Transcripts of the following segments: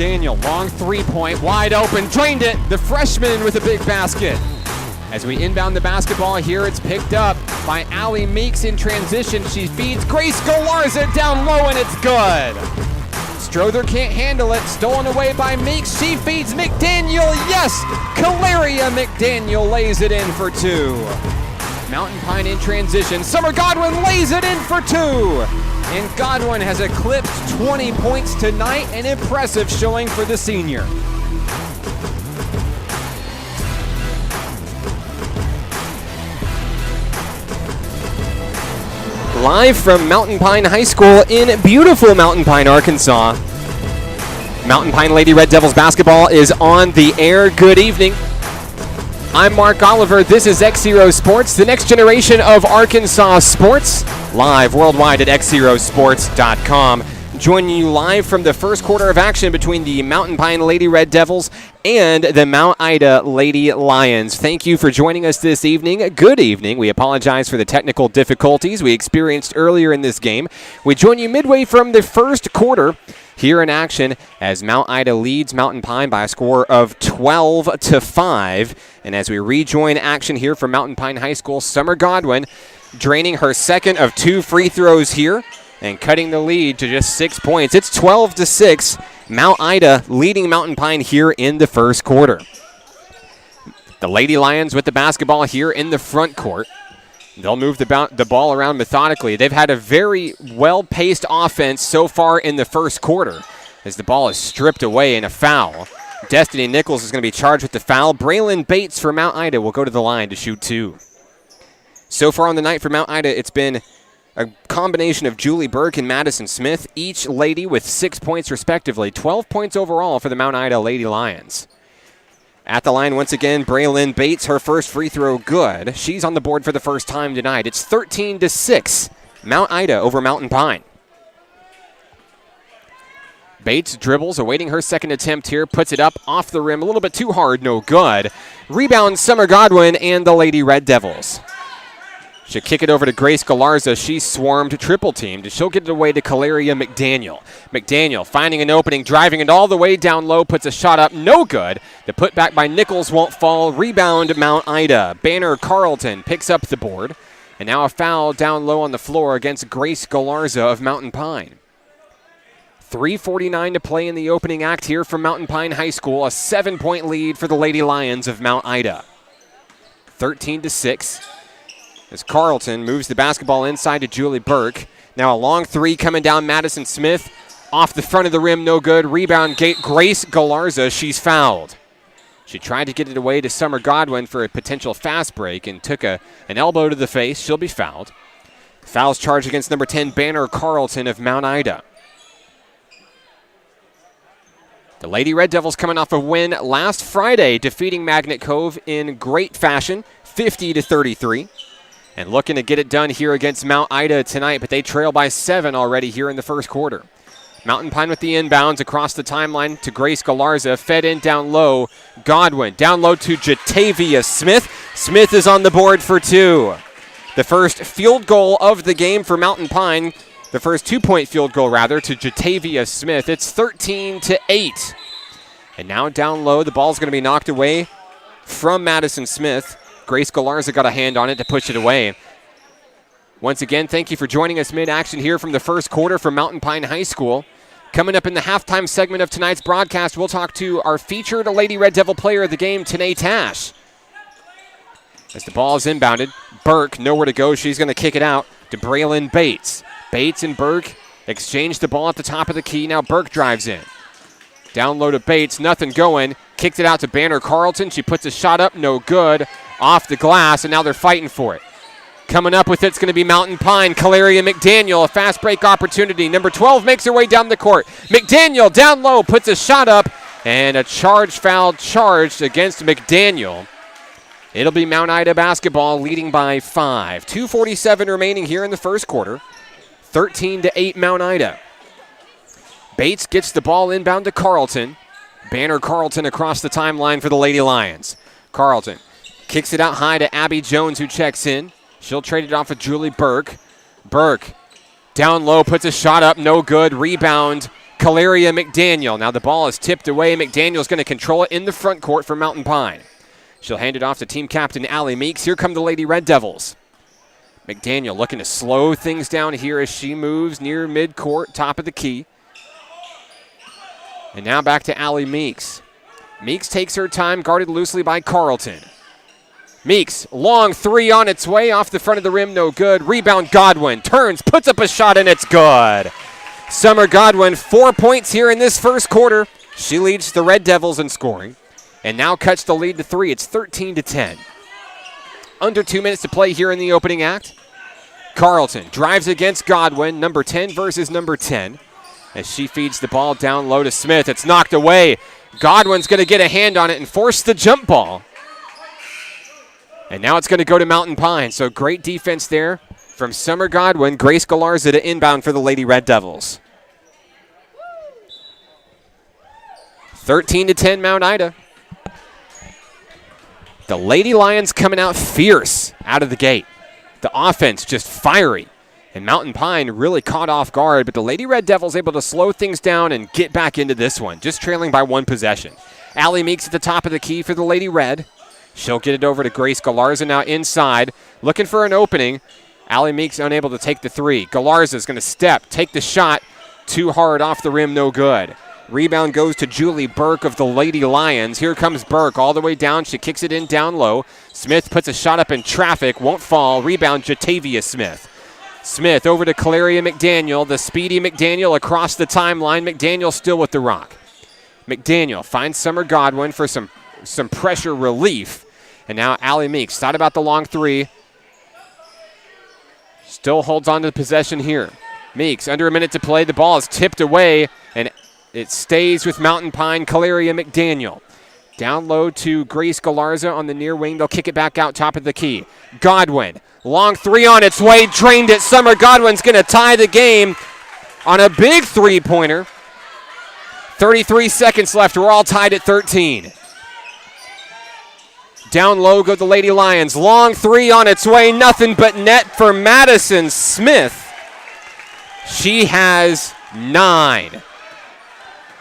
McDaniel, long three-point, wide open, drained it. The freshman with a big basket. As we inbound the basketball here, it's picked up by Allie Meeks in transition. She feeds Grace Galarza down low, and it's good. Strother can't handle it. Stolen away by Meeks. She feeds McDaniel. Yes! Caleria McDaniel lays it in for two. Mountain Pine in transition. Summer Godwin lays it in for two. And Godwin has eclipsed 20 points tonight. An impressive showing for the senior. Live from Mountain Pine High School in beautiful Mountain Pine, Arkansas. Mountain Pine Lady Red Devils basketball is on the air. Good evening. I'm Mark Oliver. This is XZero Sports, the next generation of Arkansas sports. Live worldwide at XZeroSports.com. Joining you live from the first quarter of action between the Mountain Pine Lady Red Devils and the Mount Ida Lady Lions. Thank you for joining us this evening. Good evening. We apologize for the technical difficulties we experienced earlier in this game. We join you midway from the first quarter here in action as Mount Ida leads Mountain Pine by a score of 12-5. And as we rejoin action here from Mountain Pine High School, Summer Godwin draining her second of two free throws here and cutting the lead to just 6 points. It's 12-6. Mount Ida leading Mountain Pine here in the first quarter. The Lady Lions with the basketball here in the front court. They'll move the ball around methodically. They've had a very well-paced offense so far in the first quarter as the ball is stripped away in a foul. Destiny Nichols is going to be charged with the foul. Braylon Bates for Mount Ida will go to the line to shoot two. So far on the night for Mount Ida, it's been a combination of Julie Burke and Madison Smith, each lady with 6 points respectively. 12 points overall for the Mount Ida Lady Lions. At the line once again, Braylon Bates, her first free throw good. She's on the board for the first time tonight. It's 13-6, Mount Ida over Mountain Pine. Bates dribbles, awaiting her second attempt here, puts it up off the rim, a little bit too hard, no good. Rebound, Summer Godwin and the Lady Red Devils. She'll kick it over to Grace Galarza. She's swarmed, triple-teamed. She'll get it away to Caleria McDaniel. McDaniel finding an opening, driving it all the way down low, puts a shot up, no good. The putback by Nichols won't fall. Rebound, Mount Ida. Banner Carlton picks up the board. And now a foul down low on the floor against Grace Galarza of Mountain Pine. 3:49 to play in the opening act here from Mountain Pine High School. A 7-point lead for the Lady Lions of Mount Ida. 13-6. As Carlton moves the basketball inside to Julie Burke. Now a long three coming down Madison Smith. Off the front of the rim, no good. Rebound, Grace Galarza. She's fouled. She tried to get it away to Summer Godwin for a potential fast break and took an elbow to the face. She'll be fouled. Foul's charged against number 10, Banner Carlton of Mount Ida. The Lady Red Devils coming off a win last Friday, defeating Magnet Cove in great fashion, 50-33. And looking to get it done here against Mount Ida tonight, but they trail by 7 already here in the first quarter. Mountain Pine with the inbounds across the timeline to Grace Galarza. Fed in down low. Godwin down low to Jatavia Smith. Smith is on the board for two. The first field goal of the game for Mountain Pine. The first 2-point field goal, rather, to Jatavia Smith. It's 13-8. And now down low, the ball's going to be knocked away from Madison Smith. Grace Galarza got a hand on it to push it away. Once again, thank you for joining us mid-action here from the first quarter from Mountain Pine High School. Coming up in the halftime segment of tonight's broadcast, we'll talk to our featured Lady Red Devil player of the game, Tanae Tash. As the ball is inbounded, Burke nowhere to go. She's going to kick it out to Braylon Bates. Bates and Burke exchange the ball at the top of the key. Now Burke drives in. Down low to Bates, nothing going. Kicked it out to Banner Carlton. She puts a shot up, no good. Off the glass, and now they're fighting for it. Coming up with it's going to be Mountain Pine. Caleria McDaniel, a fast break opportunity. Number 12 makes her way down the court. McDaniel down low, puts a shot up, and a charge foul charged against McDaniel. It'll be Mount Ida basketball leading by 5. 2:47 remaining here in the first quarter. 13-8 Mount Ida. Bates gets the ball inbound to Carlton. Banner Carlton across the timeline for the Lady Lions. Carlton kicks it out high to Abby Jones, who checks in. She'll trade it off with Julie Burke. Burke down low, puts a shot up, no good. Rebound Caleria McDaniel. Now the ball is tipped away. McDaniel's going to control it in the front court for Mountain Pine. She'll hand it off to team captain Allie Meeks. Here come the Lady Red Devils. McDaniel looking to slow things down here as she moves near midcourt, top of the key. And now back to Allie Meeks. Meeks takes her time, guarded loosely by Carlton. Meeks, long three on its way, off the front of the rim, no good. Rebound, Godwin, turns, puts up a shot, and it's good. Summer Godwin, 4 points here in this first quarter. She leads the Red Devils in scoring, and now cuts the lead to 3. It's 13-10. Under 2 minutes to play here in the opening act. Carlton drives against Godwin, number 10 versus number 10, as she feeds the ball down low to Smith. It's knocked away. Godwin's going to get a hand on it and force the jump ball. And now it's going to go to Mountain Pine. So great defense there from Summer Godwin. Grace Galarza to inbound for the Lady Red Devils. 13-10 Mount Ida. The Lady Lions coming out fierce out of the gate. The offense just fiery. And Mountain Pine really caught off guard, but the Lady Red Devils able to slow things down and get back into this one, just trailing by 1 possession. Allie Meeks at the top of the key for the Lady Red. She'll get it over to Grace Galarza now inside, looking for an opening. Allie Meeks unable to take the three. Galarza's going to step, take the shot. Too hard off the rim, no good. Rebound goes to Julie Burke of the Lady Lions. Here comes Burke all the way down. She kicks it in down low. Smith puts a shot up in traffic, won't fall. Rebound, Jatavia Smith. Smith over to Caleria McDaniel. The speedy McDaniel across the timeline. McDaniel still with the rock. McDaniel finds Summer Godwin for some pressure relief. And now Allie Meeks thought about the long three. Still holds on to the possession here. Meeks, under a minute to play. The ball is tipped away, and it stays with Mountain Pine. Caleria McDaniel. Down low to Grace Galarza on the near wing. They'll kick it back out top of the key. Godwin, long three on its way. Drained it. Summer Godwin's going to tie the game on a big three-pointer. 33 seconds left. We're all tied at 13. Down low go the Lady Lions. Long three on its way. Nothing but net for Madison Smith. She has 9.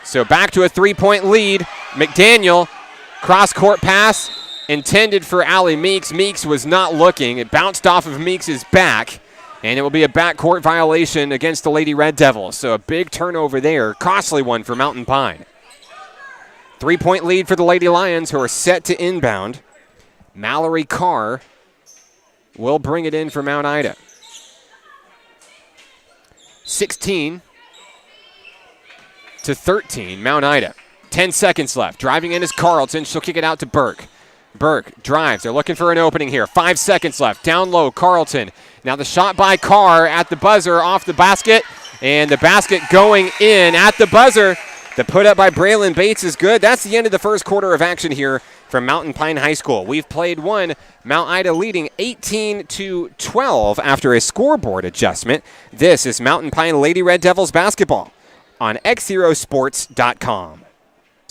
So back to a 3-point lead. McDaniel, cross-court pass intended for Allie Meeks. Meeks was not looking. It bounced off of Meeks' back, and it will be a backcourt violation against the Lady Red Devils. So a big turnover there. Costly one for Mountain Pine. 3-point lead for the Lady Lions, who are set to inbound. Mallory Carr will bring it in for Mount Ida. 16-13, Mount Ida. 10 seconds left. Driving in is Carlton. She'll kick it out to Burke. Burke drives. They're looking for an opening here. 5 seconds left. Down low, Carlton. Now the shot by Carr at the buzzer off the basket. And the basket going in at the buzzer. The put up by Braylon Bates is good. That's the end of the first quarter of action here from Mountain Pine High School. We've played one. Mount Ida leading 18-12 after a scoreboard adjustment. This is Mountain Pine Lady Red Devils basketball on XZeroSports.com.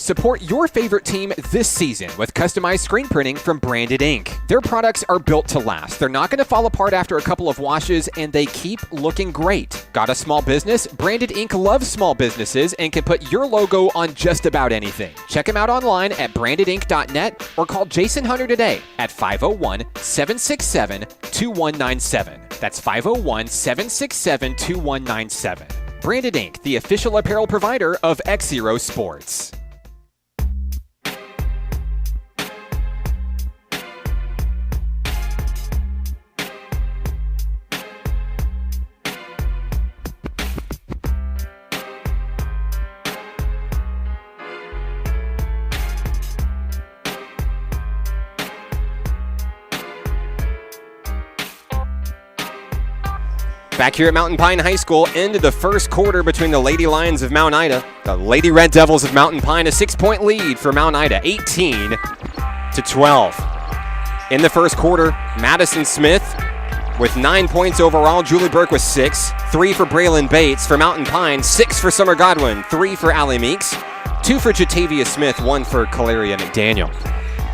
Support your favorite team this season with customized screen printing from Branded Ink. Their products are built to last. They're not going to fall apart after a couple of washes, and they keep looking great. Got a small business? Branded Ink loves small businesses and can put your logo on just about anything. Check them out online at brandedink.net or call Jason Hunter today at 501-767-2197. That's 501-767-2197. Branded Ink, the official apparel provider of XZero Sports. Back here at Mountain Pine High School, end of the first quarter between the Lady Lions of Mount Ida, the Lady Red Devils of Mountain Pine, a 6-point lead for Mount Ida, 18-12. In the first quarter, Madison Smith with 9 points overall. Julie Burke with 6, 3 for Braylon Bates. For Mountain Pine, 6 for Summer Godwin, 3 for Allie Meeks, 2 for Jatavia Smith, 1 for Caleria McDaniel.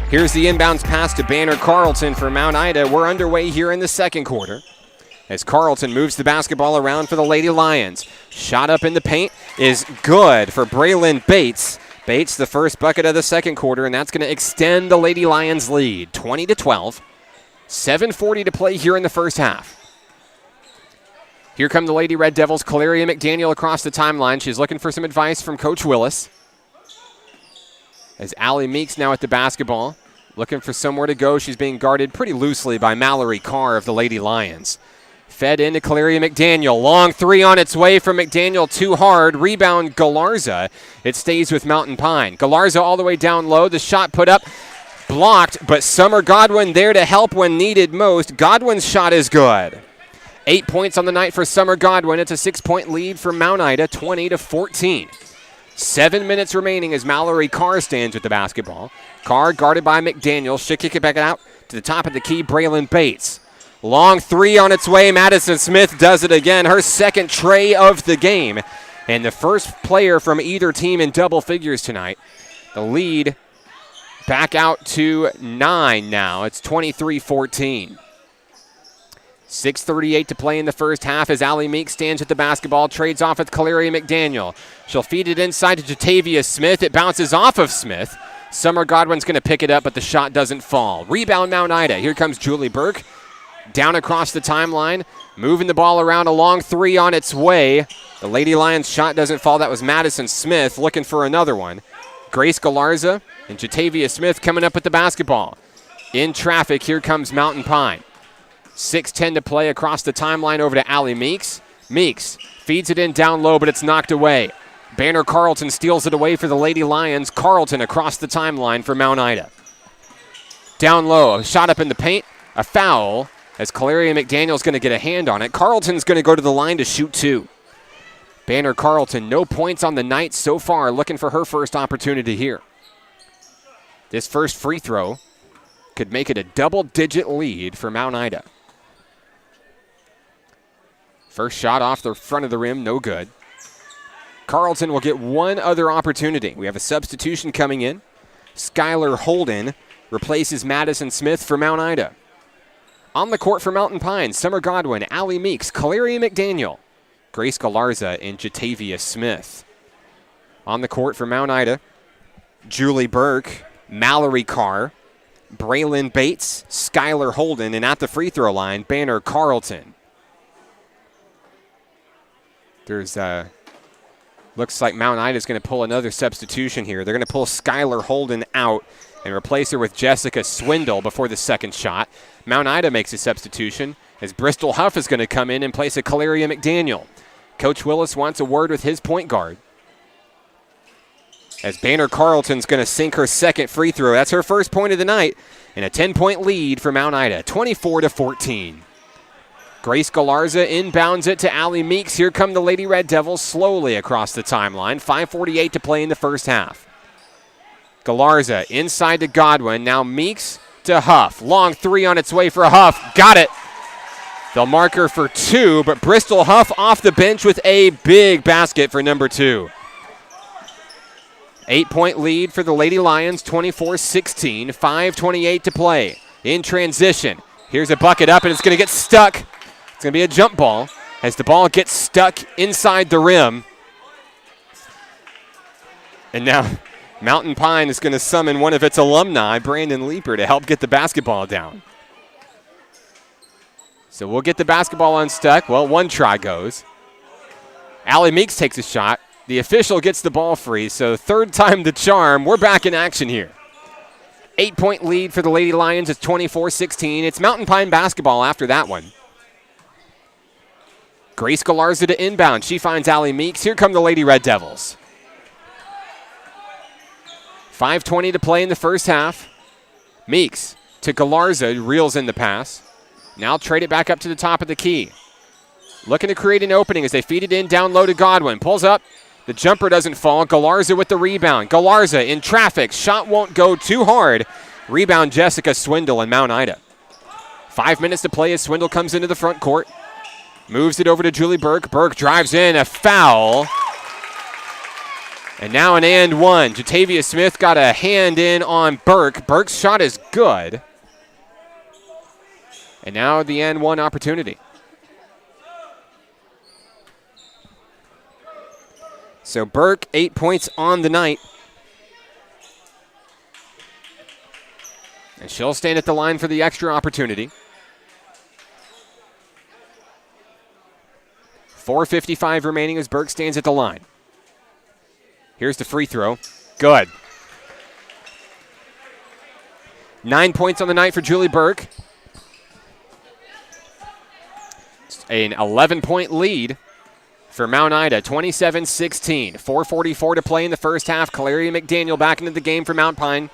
Here's the inbounds pass to Banner Carlton for Mount Ida. We're underway here in the second quarter, as Carlton moves the basketball around for the Lady Lions. Shot up in the paint. is good for Braylon Bates. Bates, the first bucket of the second quarter, and that's going to extend the Lady Lions lead, 20-12. 7:40 to play here in the first half. Here come the Lady Red Devils. Caleria McDaniel across the timeline. She's looking for some advice from Coach Willis. As Allie Meeks now at the basketball, looking for somewhere to go. She's being guarded pretty loosely by Mallory Carr of the Lady Lions. Fed into Caleria McDaniel. Long three on its way from McDaniel. Too hard. Rebound Galarza. It stays with Mountain Pine. Galarza all the way down low. The shot put up. Blocked, but Summer Godwin there to help when needed most. Godwin's shot is good. 8 points on the night for Summer Godwin. It's a 6-point lead for Mount Ida, 20-14. 7 minutes remaining as Mallory Carr stands with the basketball. Carr guarded by McDaniel. She'll kick it back out to the top of the key, Braylon Bates. Long three on its way. Madison Smith does it again. Her second tray of the game. And the first player from either team in double figures tonight. The lead back out to 9 now. It's 23-14. 6:38 to play in the first half as Allie Meek stands at the basketball, trades off with Caleria McDaniel. She'll feed it inside to Jatavia Smith. It bounces off of Smith. Summer Godwin's going to pick it up, but the shot doesn't fall. Rebound Mount Ida. Here comes Julie Burke. Down across the timeline, moving the ball around. A long three on its way. The Lady Lions shot doesn't fall. That was Madison Smith looking for another one. Grace Galarza and Jatavia Smith coming up with the basketball. In traffic, here comes Mountain Pine. 6:10 to play across the timeline over to Allie Meeks. Meeks feeds it in down low, but it's knocked away. Banner Carlton steals it away for the Lady Lions. Carlton across the timeline for Mount Ida. Down low, a shot up in the paint, a foul as Caleria McDaniel's going to get a hand on it. Carlton's going to go to the line to shoot two. Banner Carlton, no points on the night so far, looking for her first opportunity here. This first free throw could make it a double-digit lead for Mount Ida. First shot off the front of the rim, no good. Carlton will get one other opportunity. We have a substitution coming in. Skylar Holden replaces Madison Smith for Mount Ida. On the court for Mountain Pine, Summer Godwin, Allie Meeks, Caleria McDaniel, Grace Galarza, and Jatavia Smith. On the court for Mount Ida, Julie Burke, Mallory Carr, Braylon Bates, Skylar Holden, and at the free throw line, Banner Carlton. There's looks like Mount Ida is going to pull another substitution here. They're going to pull Skylar Holden out and replace her with Jessica Swindle before the second shot. Mount Ida makes a substitution as Bristol Huff is going to come in and place a Caleria McDaniel. Coach Willis wants a word with his point guard. As Banner Carlton's going to sink her second free throw. That's her first point of the night, and a 10-point lead for Mount Ida, 24-14. Grace Galarza inbounds it to Allie Meeks. Here come the Lady Red Devils slowly across the timeline. 5:48 to play in the first half. Galarza inside to Godwin. Now Meeks to Huff. Long three on its way for Huff. Got it. They'll mark her for two, but Bristol Huff off the bench with a big basket for number two. 8-point lead for the Lady Lions, 24-16. 5:28 to play. In transition. Here's a bucket up, and it's going to get stuck. It's going to be a jump ball as the ball gets stuck inside the rim. And now Mountain Pine is going to summon one of its alumni, Brandon Leeper, to help get the basketball down. So we'll get the basketball unstuck. Well, one try goes. Allie Meeks takes a shot. The official gets the ball free, so third time the charm. We're back in action here. 8-point lead for the Lady Lions. It's 24-16. It's Mountain Pine basketball after that one. Grace Galarza to inbound. She finds Allie Meeks. Here come the Lady Red Devils. 5:20 to play in the first half. Meeks to Galarza, reels in the pass. Now trade it back up to the top of the key. Looking to create an opening as they feed it in down low to Godwin. Pulls up. The jumper doesn't fall. Galarza with the rebound. Galarza in traffic. Shot won't go too hard. Rebound Jessica Swindle and Mount Ida. 5 minutes to play as Swindle comes into the front court. Moves it over to Julie Burke. Burke drives in. A foul. And now an and one. Jatavia Smith got a hand in on Burke. Burke's shot is good. And now the and one opportunity. So Burke, 8 points on the night. And she'll stand at the line for the extra opportunity. 4:55 remaining as Burke stands at the line. Here's the free throw. Good. 9 points on the night for Julie Burke. It's an 11-point lead for Mount Ida, 27-16. 4:44 to play in the first half. Kalaria McDaniel back into the game for Mount Pine.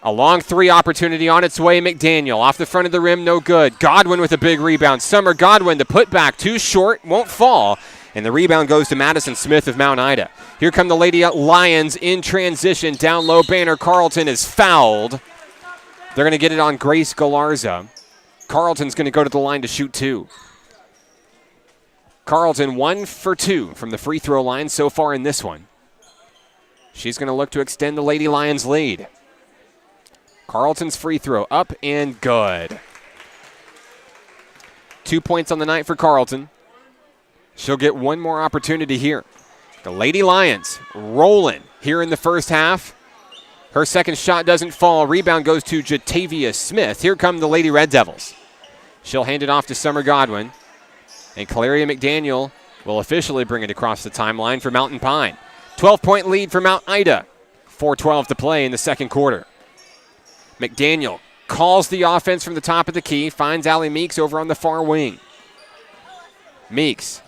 A long three opportunity on its way. McDaniel off the front of the rim, no good. Godwin with a big rebound. Summer Godwin, the putback, too short, won't fall. And the rebound goes to Madison Smith of Mount Ida. Here come the Lady Lions in transition. Down low, Banner Carlton is fouled. They're going to get it on Grace Galarza. Carlton's going to go to the line to shoot two. Carlton 1 for 2 from the free throw line so far in this one. She's going to look to extend the Lady Lions lead. Carlton's free throw up and good. 2 points on the night for Carlton. She'll get one more opportunity here. The Lady Lions rolling here in the first half. Her second shot doesn't fall. Rebound goes to Jatavia Smith. Here come the Lady Red Devils. She'll hand it off to Summer Godwin. And Kalaria McDaniel will officially bring it across the timeline for Mountain Pine. 12-point lead for Mount Ida. 4:12 to play in the second quarter. McDaniel calls the offense from the top of the key. Finds Allie Meeks over on the far wing. Meeks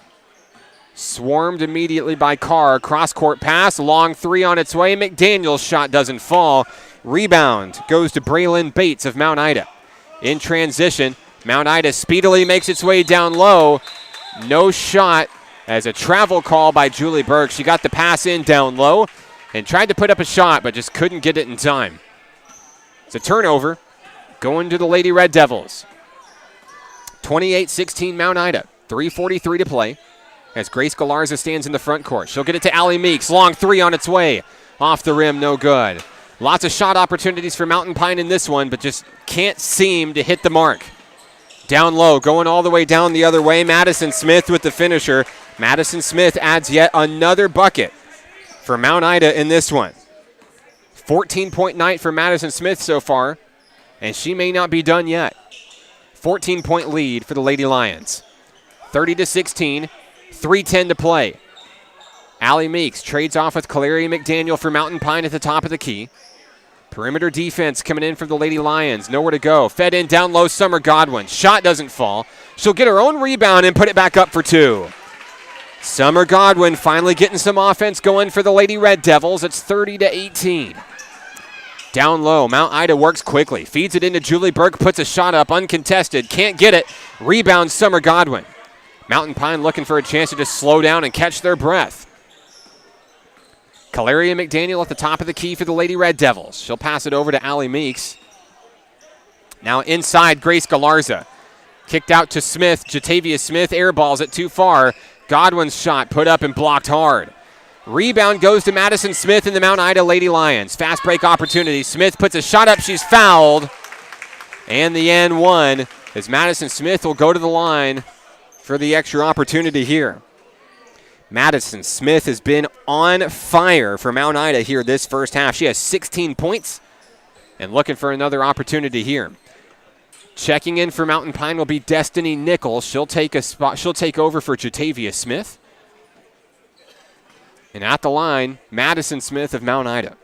swarmed immediately by Carr. Cross-court pass. Long three on its way. McDaniel's shot doesn't fall. Rebound goes to Braylon Bates of Mount Ida. In transition, Mount Ida speedily makes its way down low. No shot as a travel call by Julie Burke. She got the pass in down low and tried to put up a shot, but just couldn't get it in time. It's a turnover going to the Lady Red Devils. 28-16 Mount Ida. 3:43 to play as Grace Galarza stands in the front court. She'll get it to Allie Meeks. Long three on its way. Off the rim, no good. Lots of shot opportunities for Mountain Pine in this one, but just can't seem to hit the mark. Down low, going all the way down the other way. Madison Smith with the finisher. Madison Smith adds yet another bucket for Mount Ida in this one. 14-point night for Madison Smith so far, and she may not be done yet. 14-point lead for the Lady Lions. 30-16, 3:10 to play. Allie Meeks trades off with Kalaria McDaniel for Mountain Pine at the top of the key. Perimeter defense coming in from the Lady Lions. Nowhere to go. Fed in down low, Summer Godwin. Shot doesn't fall. She'll get her own rebound and put it back up for two. Summer Godwin finally getting some offense going for the Lady Red Devils. It's 30-18. Down low, Mount Ida works quickly. Feeds it into Julie Burke, puts a shot up, uncontested. Can't get it. Rebound, Summer Godwin. Mountain Pine looking for a chance to just slow down and catch their breath. Kalaria McDaniel at the top of the key for the Lady Red Devils. She'll pass it over to Allie Meeks. Now inside, Grace Galarza. Kicked out to Smith. Jatavia Smith airballs it too far. Godwin's shot put up and blocked hard. Rebound goes to Madison Smith and the Mount Ida Lady Lions. Fast break opportunity. Smith puts a shot up. She's fouled. And the and one as Madison Smith will go to the line for the extra opportunity here. Madison Smith has been on fire for Mount Ida here this first half. She has 16 points and looking for another opportunity here. Checking in for Mountain Pine will be Destiny Nichols. She'll take a spot. She'll take over for Jatavia Smith. And at the line, Madison Smith of Mount Ida.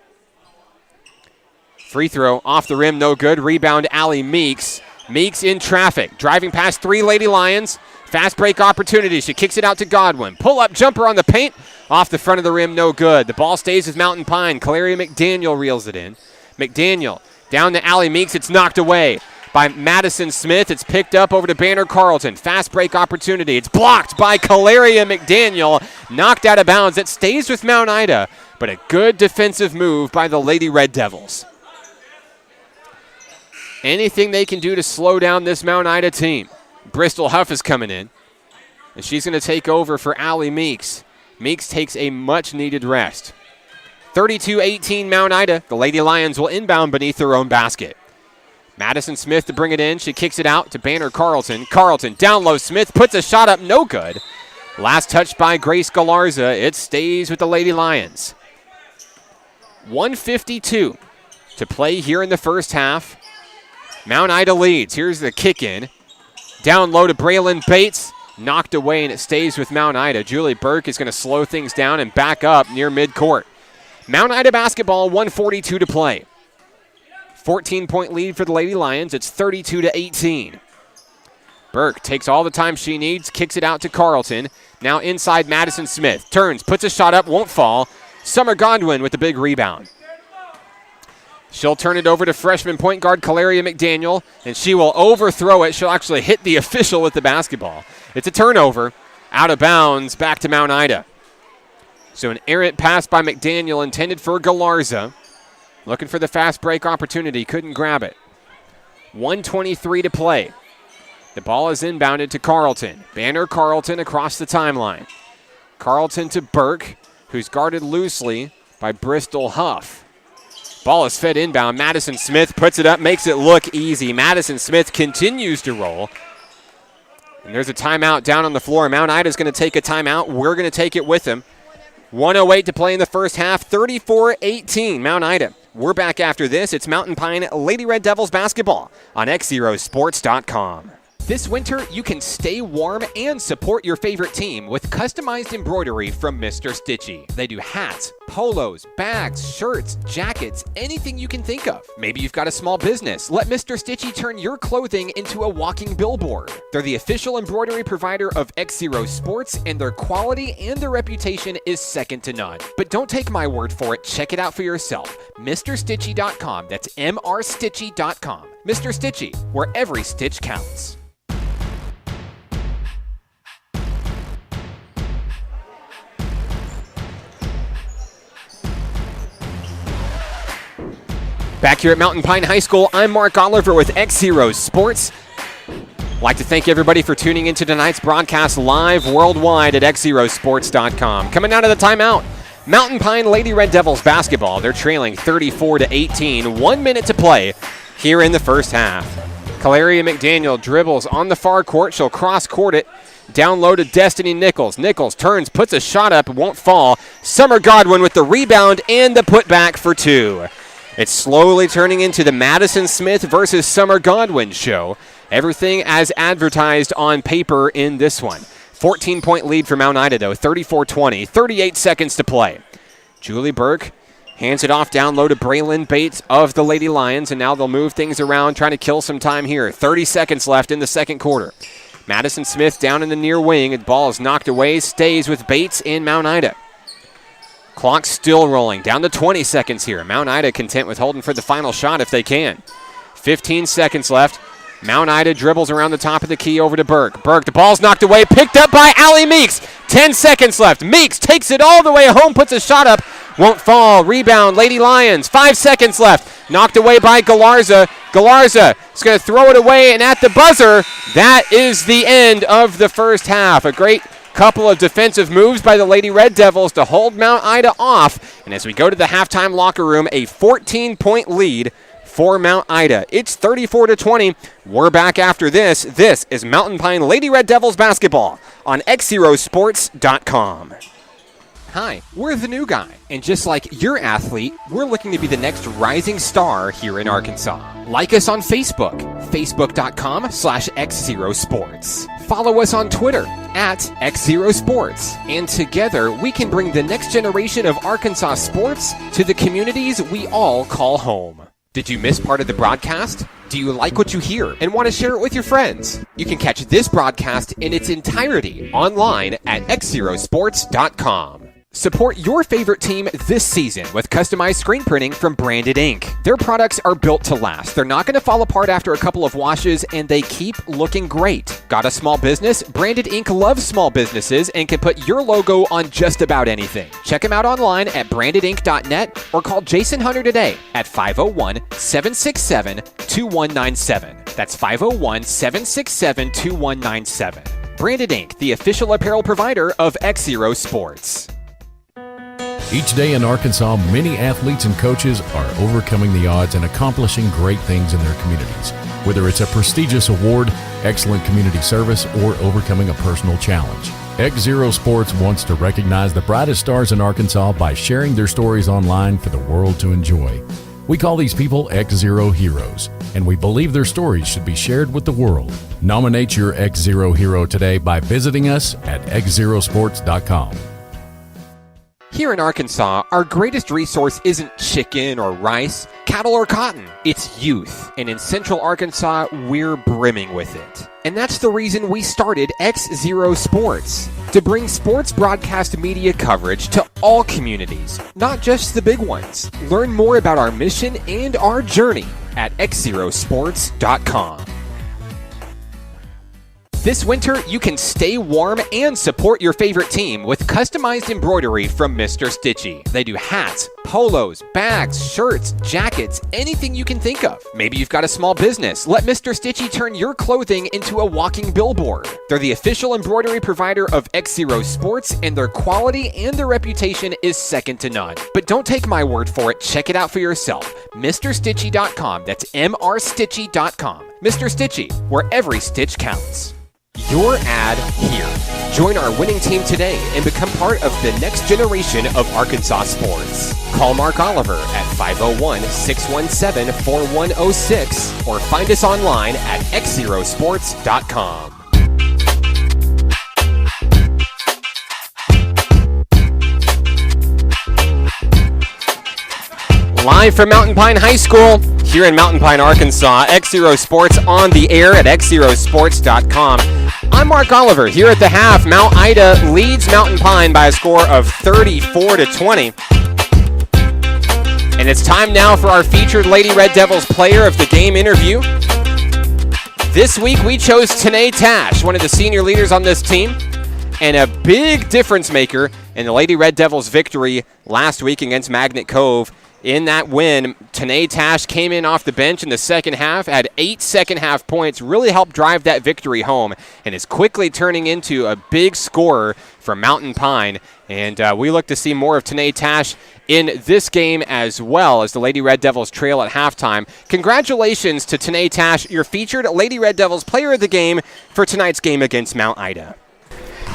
Free throw off the rim, no good. Rebound, Allie Meeks. Meeks in traffic, driving past three Lady Lions. Fast break opportunity. She kicks it out to Godwin. Pull-up jumper on the paint. Off the front of the rim, no good. The ball stays with Mountain Pine. Kalaria McDaniel reels it in. McDaniel down to Allie Meeks. It's knocked away by Madison Smith. It's picked up over to Banner Carlton. Fast break opportunity. It's blocked by Kalaria McDaniel. Knocked out of bounds. It stays with Mount Ida, but a good defensive move by the Lady Red Devils. Anything they can do to slow down this Mount Ida team. Bristol Huff is coming in, and she's going to take over for Allie Meeks. Meeks takes a much-needed rest. 32-18 Mount Ida. The Lady Lions will inbound beneath their own basket. Madison Smith to bring it in. She kicks it out to Banner Carlton. Carlton down low. Smith puts a shot up. No good. Last touch by Grace Galarza. It stays with the Lady Lions. 1:52 to play here in the first half. Mount Ida leads. Here's the kick in. Down low to Braylon Bates. Knocked away, and it stays with Mount Ida. Julie Burke is going to slow things down and back up near midcourt. Mount Ida basketball, 1:42 to play. 14-point lead for the Lady Lions. It's 32-18. Burke takes all the time she needs, kicks it out to Carlton. Now inside Madison Smith. Turns, puts a shot up, won't fall. Summer Godwin with the big rebound. She'll turn it over to freshman point guard Kalaria McDaniel, and she will overthrow it. She'll actually hit the official with the basketball. It's a turnover. Out of bounds, back to Mount Ida. So an errant pass by McDaniel intended for Galarza. Looking for the fast break opportunity, couldn't grab it. 1:23 to play. The ball is inbounded to Carlton. Banner Carlton across the timeline. Carlton to Burke, who's guarded loosely by Bristol Huff. Ball is fed inbound. Madison Smith puts it up, makes it look easy. Madison Smith continues to roll. And there's a timeout down on the floor. Mount Ida's going to take a timeout. We're going to take it with them. 1:08 to play in the first half. 34-18, Mount Ida. We're back after this. It's Mountain Pine Lady Red Devils basketball on XZeroSports.com. This winter, you can stay warm and support your favorite team with customized embroidery from Mr. Stitchy. They do hats, polos, bags, shirts, jackets, anything you can think of. Maybe you've got a small business. Let Mr. Stitchy turn your clothing into a walking billboard. They're the official embroidery provider of XZero Sports, and their quality and their reputation is second to none. But don't take my word for it. Check it out for yourself. MrStitchy.com. That's MRStitchy.com. Mr. Stitchy, where every stitch counts. Back here at Mountain Pine High School, I'm Mark Oliver with XZero Sports. I'd like to thank everybody for tuning into tonight's broadcast live worldwide at XZeroSports.com. Coming out of the timeout, Mountain Pine Lady Red Devils basketball. They're trailing 34-18, 1 minute to play here in the first half. Kalaria McDaniel dribbles on the far court. She'll cross-court it. Down low to Destiny Nichols. Nichols turns, puts a shot up, won't fall. Summer Godwin with the rebound and the putback for two. It's slowly turning into the Madison Smith versus Summer Godwin show. Everything as advertised on paper in this one. 14-point lead for Mount Ida, though, 34-20, 38 seconds to play. Julie Burke hands it off down low to Braylon Bates of the Lady Lions, and now they'll move things around, trying to kill some time here. 30 seconds left in the second quarter. Madison Smith down in the near wing. The ball is knocked away, stays with Bates in Mount Ida. Clock still rolling, down to 20 seconds here. Mount Ida content with holding for the final shot if they can. 15 seconds left. Mount Ida dribbles around the top of the key over to Burke. Burke, the ball's knocked away, picked up by Allie Meeks. 10 seconds left. Meeks takes it all the way home, puts a shot up, won't fall. Rebound, Lady Lions. 5 seconds left. Knocked away by Galarza. Galarza is going to throw it away, and at the buzzer, that is the end of the first half. A great couple of defensive moves by the Lady Red Devils to hold Mount Ida off. And as we go to the halftime locker room, a 14-point lead for Mount Ida. It's 34-20. We're back after this. This is Mountain Pine Lady Red Devils basketball on XZeroSports.com. Hi, we're the new guy, and just like your athlete, we're looking to be the next rising star here in Arkansas. Like us on Facebook, facebook.com/XZeroSports. Follow us on Twitter @XZeroSports, and together we can bring the next generation of Arkansas sports to the communities we all call home. Did you miss part of the broadcast? Do you like what you hear and want to share it with your friends? You can catch this broadcast in its entirety online at XZeroSports.com. Support your favorite team this season with customized screen printing from Branded Ink. Their products are built to last. They're not going to fall apart after a couple of washes, and they keep looking great. Got a small business? Branded Ink loves small businesses and can put your logo on just about anything. Check them out online at brandedink.net or call Jason Hunter today at 501-767-2197. That's 501-767-2197. Branded Ink, the official apparel provider of XZero Sports. Each day in Arkansas, many athletes and coaches are overcoming the odds and accomplishing great things in their communities. Whether it's a prestigious award, excellent community service, or overcoming a personal challenge, XZero Sports wants to recognize the brightest stars in Arkansas by sharing their stories online for the world to enjoy. We call these people XZero heroes, and we believe their stories should be shared with the world. Nominate your XZero hero today by visiting us at XZeroSports.com. Here in Arkansas, our greatest resource isn't chicken or rice, cattle or cotton. It's youth. And in Central Arkansas, we're brimming with it. And that's the reason we started XZero Sports, to bring sports broadcast media coverage to all communities, not just the big ones. Learn more about our mission and our journey at XZeroSports.com. This winter, you can stay warm and support your favorite team with customized embroidery from Mr. Stitchy. They do hats, polos, bags, shirts, jackets, anything you can think of. Maybe you've got a small business. Let Mr. Stitchy turn your clothing into a walking billboard. They're the official embroidery provider of XZero Sports, and their quality and their reputation is second to none. But don't take my word for it. Check it out for yourself. MrStitchy.com. That's MRStitchy.com. Mr. Stitchy, where every stitch counts. Your ad here. Join our winning team today and become part of the next generation of Arkansas sports. Call Mark Oliver at 501-617-4106 or find us online at XZeroSports.com. Live from Mountain Pine High School here in Mountain Pine, Arkansas. XZero Sports on the air at XZeroSports.com. I'm Mark Oliver. Here at the half, Mount Ida leads Mountain Pine by a score of 34-20. And it's time now for our featured Lady Red Devils player of the game interview. This week we chose Tanae Tash, one of the senior leaders on this team, and a big difference maker in the Lady Red Devils' victory last week against Magnet Cove. In that win, Tanae Tash came in off the bench in the second half, had 8 second-half points, really helped drive that victory home, and is quickly turning into a big scorer for Mountain Pine. And we look to see more of Tanae Tash in this game as well as the Lady Red Devils trail at halftime. Congratulations to Tanae Tash, your featured Lady Red Devils player of the game for tonight's game against Mount Ida.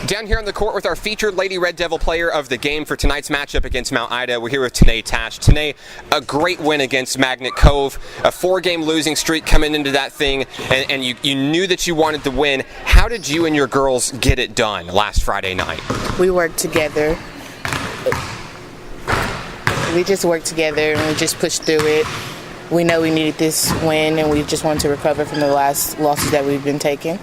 Down here on the court with our featured Lady Red Devil player of the game for tonight's matchup against Mount Ida, we're here with Tanae Tash. Tanae, a great win against Magnet Cove, a 4-game losing streak coming into that thing, and you knew that you wanted to win. How did you and your girls get it done last Friday night? We worked together. We just worked together and we just pushed through it. We know we needed this win and we just wanted to recover from the last losses that we've been taking.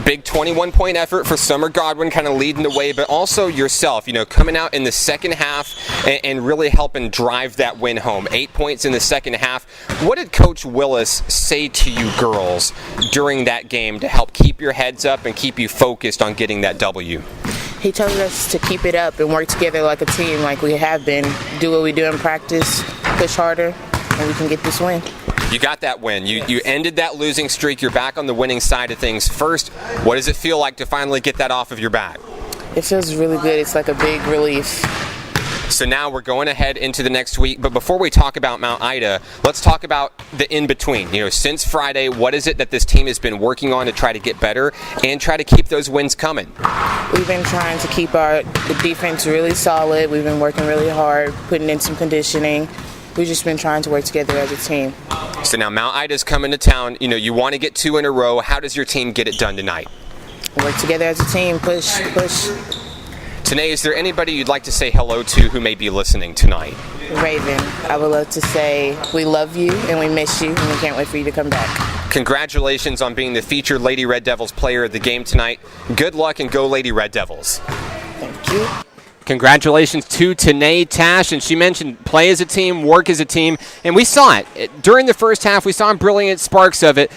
Big 21-point effort for Summer Godwin kind of leading the way, but also yourself, coming out in the second half and really helping drive that win home. 8 points in the second half. What did Coach Willis say to you girls during that game to help keep your heads up and keep you focused on getting that W? He told us to keep it up and work together like a team like we have been. Do what we do in practice, push harder, and we can get this win. You got that win. You ended that losing streak. You're back on the winning side of things. First, what does it feel like to finally get that off of your back? It feels really good. It's like a big relief. So now we're going ahead into the next week. But before we talk about Mount Ida, let's talk about the in-between. Since Friday, what is it that this team has been working on to try to get better and try to keep those wins coming? We've been trying to keep the defense really solid. We've been working really hard, putting in some conditioning. We've just been trying to work together as a team. So now Mount Ida's coming to town. You want to get 2 in a row. How does your team get it done tonight? Work together as a team. Push. Tanae, is there anybody you'd like to say hello to who may be listening tonight? Raven, I would love to say we love you and we miss you and we can't wait for you to come back. Congratulations on being the featured Lady Red Devils player of the game tonight. Good luck and go Lady Red Devils. Thank you. Congratulations to Tanae Tash, and she mentioned play as a team, work as a team, and we saw it. During the first half, we saw brilliant sparks of it.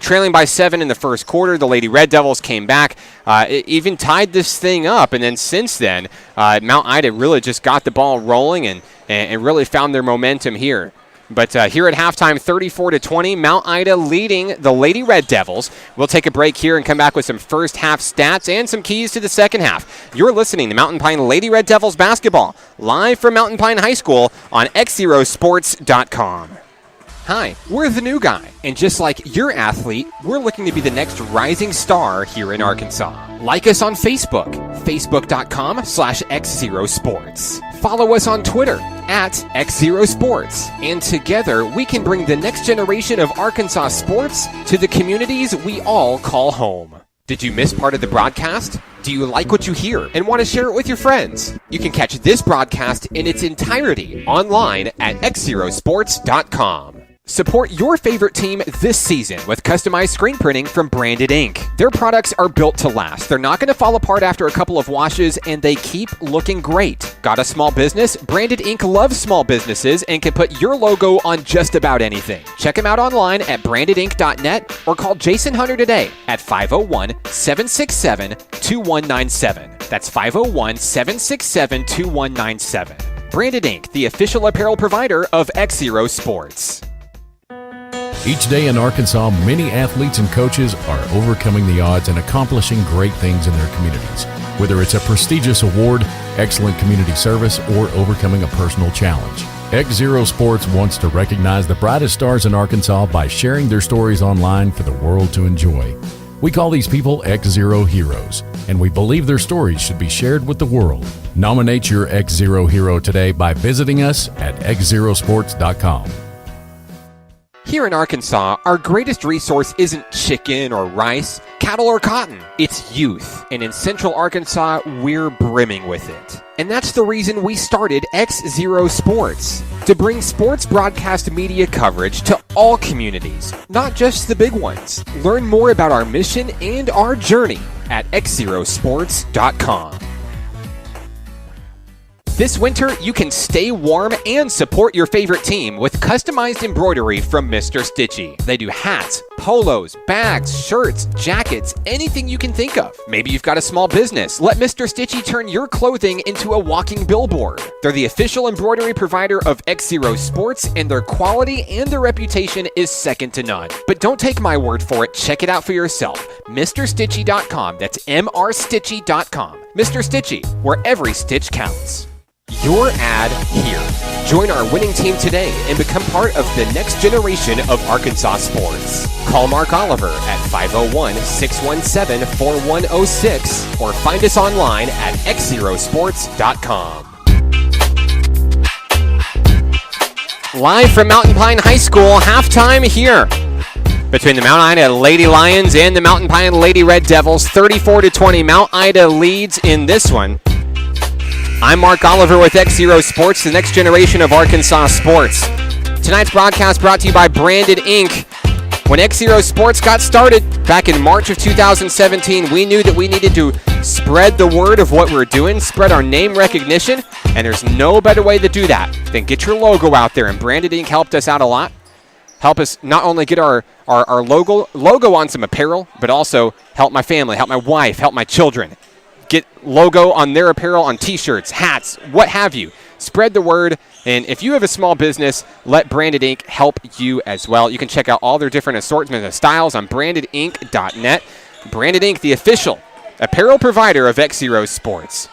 Trailing by 7 in the first quarter, the Lady Red Devils came back, it even tied this thing up, and then since then, Mount Ida really just got the ball rolling and really found their momentum here. But here at halftime, 34-20, Mount Ida leading the Lady Red Devils. We'll take a break here and come back with some first half stats and some keys to the second half. You're listening to Mountain Pine Lady Red Devils basketball, live from Mountain Pine High School on XZeroSports.com. Hi, we're the new guy, and just like your athlete, we're looking to be the next rising star here in Arkansas. Like us on Facebook, facebook.com/XZero Sports. Follow us on Twitter @XZero Sports, and together we can bring the next generation of Arkansas sports to the communities we all call home. Did you miss part of the broadcast? Do you like what you hear and want to share it with your friends? You can catch this broadcast in its entirety online at XZeroSports.com. Support your favorite team this season with customized screen printing from Branded Ink. Their products are built to last. They're not going to fall apart after a couple of washes, and they keep looking great. Got a small business? Branded Ink loves small businesses and can put your logo on just about anything. Check them out online at brandedink.net or call Jason Hunter today at 501-767-2197. That's 501-767-2197. Branded Ink, the official apparel provider of XZero Sports. Each day in Arkansas, many athletes and coaches are overcoming the odds and accomplishing great things in their communities. Whether it's a prestigious award, excellent community service, or overcoming a personal challenge. XZero Sports wants to recognize the brightest stars in Arkansas by sharing their stories online for the world to enjoy. We call these people XZero Heroes, and we believe their stories should be shared with the world. Nominate your XZero hero today by visiting us at XZeroSports.com. Here in Arkansas, our greatest resource isn't chicken or rice, cattle or cotton. It's youth. And in Central Arkansas, we're brimming with it. And that's the reason we started XZero Sports, to bring sports broadcast media coverage to all communities, not just the big ones. Learn more about our mission and our journey at XZeroSports.com. This winter, you can stay warm and support your favorite team with customized embroidery from Mr. Stitchy. They do hats, polos, bags, shirts, jackets, anything you can think of. Maybe you've got a small business. Let Mr. Stitchy turn your clothing into a walking billboard. They're the official embroidery provider of XZero Sports, and their quality and their reputation is second to none. But don't take my word for it. Check it out for yourself. MrStitchy.com. That's MRStitchy.com. Mr. Stitchy, where every stitch counts. Your ad here. Join our winning team today and become part of the next generation of Arkansas sports. Call Mark Oliver at 501-617-4106 or find us online at XZeroSports.com. Live from Mountain Pine High School, halftime here between the Mount Ida Lady Lions and the Mountain Pine Lady Red Devils. 34-20. Mount Ida leads in this one. I'm Mark Oliver with XZero Sports, the next generation of Arkansas sports. Tonight's broadcast brought to you by Branded Ink. When XZero Sports got started back in March of 2017, we knew that we needed to spread the word of what we're doing, spread our name recognition, and there's no better way to do that than get your logo out there. And Branded Ink helped us out a lot. Help us not only get our logo on some apparel, but also help my family, help my wife, help my children. Get logo on their apparel, on t-shirts, hats, what have you. Spread the word, and if you have a small business, let Branded Ink help you as well. You can check out all their different assortment of styles on brandedink.net. Branded Ink, the official apparel provider of XZero Sports.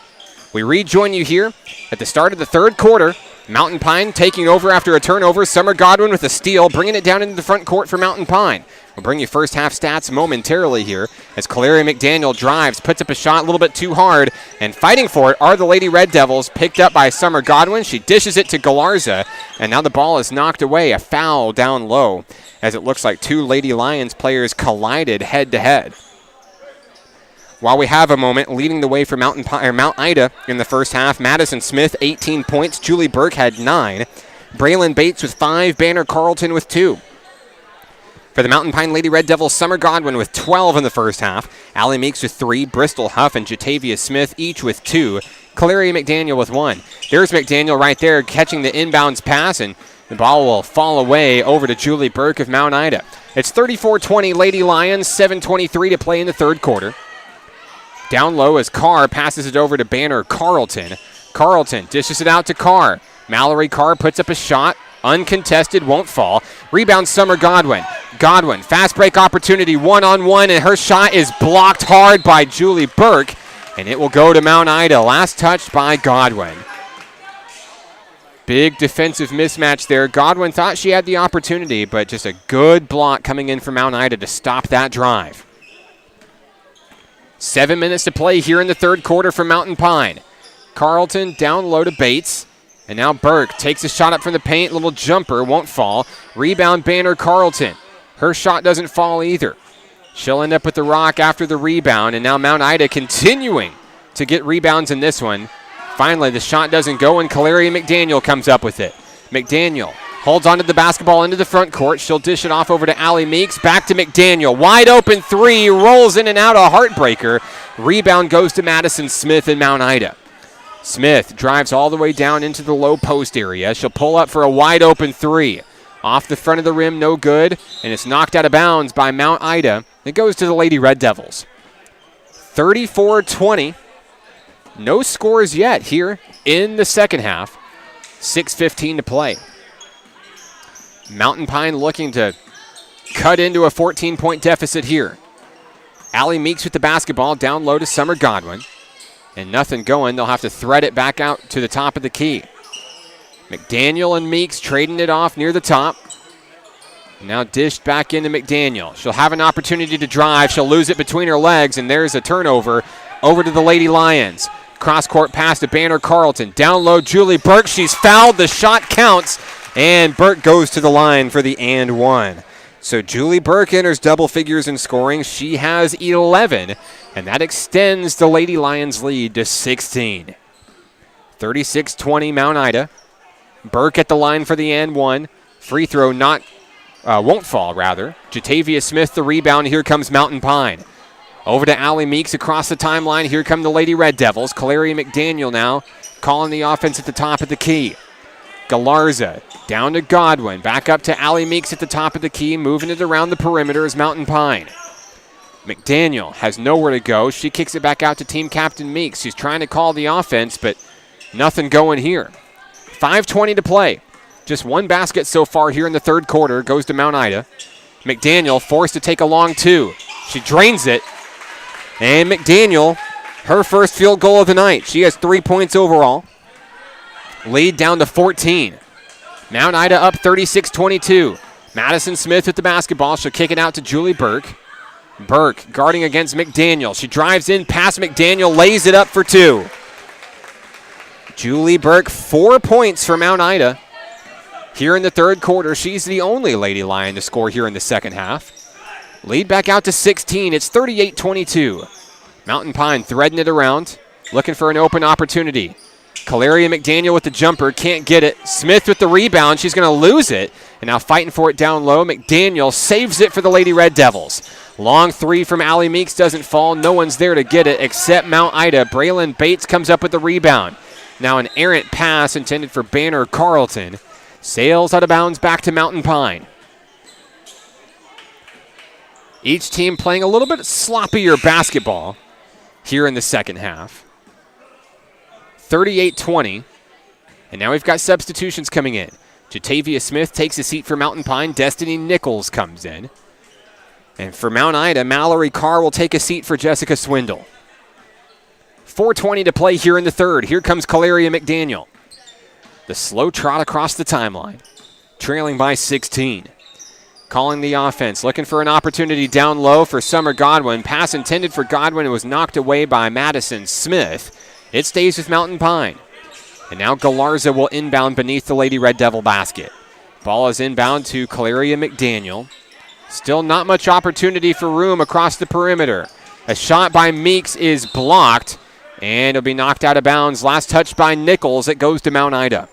We rejoin you here at the start of the third quarter. Mountain Pine taking over after a turnover. Summer Godwin with a steal, bringing it down into the front court for Mountain Pine. We'll bring you first half stats momentarily here as Kalari McDaniel drives, puts up a shot a little bit too hard, and fighting for it are the Lady Red Devils, picked up by Summer Godwin. She dishes it to Galarza, and now the ball is knocked away. A foul down low as it looks like two Lady Lions players collided head-to-head. While we have a moment, leading the way for Mount Ida in the first half, Madison Smith, 18 points. Julie Burke had 9. Braylon Bates with 5. Banner Carlton with 2. For the Mountain Pine Lady Red Devils, Summer Godwin with 12 in the first half. Allie Meeks with 3. Bristol Huff and Jatavia Smith each with 2. Kalari McDaniel with 1. There's McDaniel right there catching the inbounds pass, and the ball will fall away over to Julie Burke of Mount Ida. It's 34-20 Lady Lions, 7:23 to play in the third quarter. Down low as Carr passes it over to Banner Carlton. Carlton dishes it out to Carr. Mallory Carr puts up a shot. Uncontested, won't fall. Rebound Summer Godwin. Godwin, fast break opportunity, one-on-one, and her shot is blocked hard by Julie Burke, and it will go to Mount Ida. Last touched by Godwin. Big defensive mismatch there. Godwin thought she had the opportunity, but just a good block coming in from Mount Ida to stop that drive. 7 minutes to play here in the third quarter for Mountain Pine. Carlton down low to Bates. And now Burke takes a shot up from the paint. Little jumper, won't fall. Rebound Banner Carlton. Her shot doesn't fall either. She'll end up with the rock after the rebound. And now Mount Ida continuing to get rebounds in this one. Finally, the shot doesn't go, and Kalaria McDaniel comes up with it. McDaniel holds onto the basketball into the front court. She'll dish it off over to Allie Meeks. Back to McDaniel. Wide open three. Rolls in and out. A heartbreaker. Rebound goes to Madison Smith in Mount Ida. Smith drives all the way down into the low post area. She'll pull up for a wide open three. Off the front of the rim, no good. And it's knocked out of bounds by Mount Ida. It goes to the Lady Red Devils. 34-20. No scores yet here in the second half. 6:15 to play. Mountain Pine looking to cut into a 14-point deficit here. Allie Meeks with the basketball down low to Summer Godwin. And nothing going. They'll have to thread it back out to the top of the key. McDaniel and Meeks trading it off near the top. Now dished back into McDaniel. She'll have an opportunity to drive. She'll lose it between her legs, and there's a turnover over to the Lady Lions. Cross-court pass to Banner Carlton. Down low, Julie Burke. She's fouled. The shot counts, and Burke goes to the line for the and one. So Julie Burke enters double figures in scoring. She has 11, and that extends the Lady Lions lead to 16. 36-20 Mount Ida. Burke at the line for the and one. Free throw won't fall, rather. Jatavia Smith the rebound. Here comes Mountain Pine. Over to Allie Meeks across the timeline. Here come the Lady Red Devils. Kalaria McDaniel now calling the offense at the top of the key. Galarza down to Godwin. Back up to Allie Meeks at the top of the key. Moving it around the perimeter is Mountain Pine. McDaniel has nowhere to go. She kicks it back out to team captain Meeks. She's trying to call the offense, but nothing going here. 5:20 to play. Just one basket so far here in the third quarter. Goes to Mount Ida. McDaniel forced to take a long two. She drains it. And McDaniel, her first field goal of the night. She has 3 points overall. Lead down to 14. Mount Ida up 36-22. Madison Smith with the basketball. She'll kick it out to Julie Burke. Burke guarding against McDaniel. She drives in past McDaniel, lays it up for two. Julie Burke, 4 points for Mount Ida. Here in the third quarter, she's the only Lady Lion to score here in the second half. Lead back out to 16. It's 38-22. Mountain Pine threading it around, looking for an open opportunity. Kalaria McDaniel with the jumper, can't get it. Smith with the rebound, she's going to lose it. And now fighting for it down low. McDaniel saves it for the Lady Red Devils. Long three from Allie Meeks doesn't fall. No one's there to get it except Mount Ida. Braylon Bates comes up with the rebound. Now an errant pass intended for Banner Carlton. Sails out of bounds back to Mountain Pine. Each team playing a little bit sloppier basketball here in the second half. 38-20. And now we've got substitutions coming in. Jatavia Smith takes a seat for Mountain Pine. Destiny Nichols comes in. And for Mount Ida, Mallory Carr will take a seat for Jessica Swindle. 4:20 to play here in the third. Here comes Kalaria McDaniel. The slow trot across the timeline. Trailing by 16. Calling the offense, looking for an opportunity down low for Summer Godwin. Pass intended for Godwin. It was knocked away by Madison Smith. It stays with Mountain Pine. And now Galarza will inbound beneath the Lady Red Devil basket. Ball is inbound to Kalaria McDaniel. Still not much opportunity for room across the perimeter. A shot by Meeks is blocked, and it'll be knocked out of bounds. Last touch by Nichols. It goes to Mount Ida.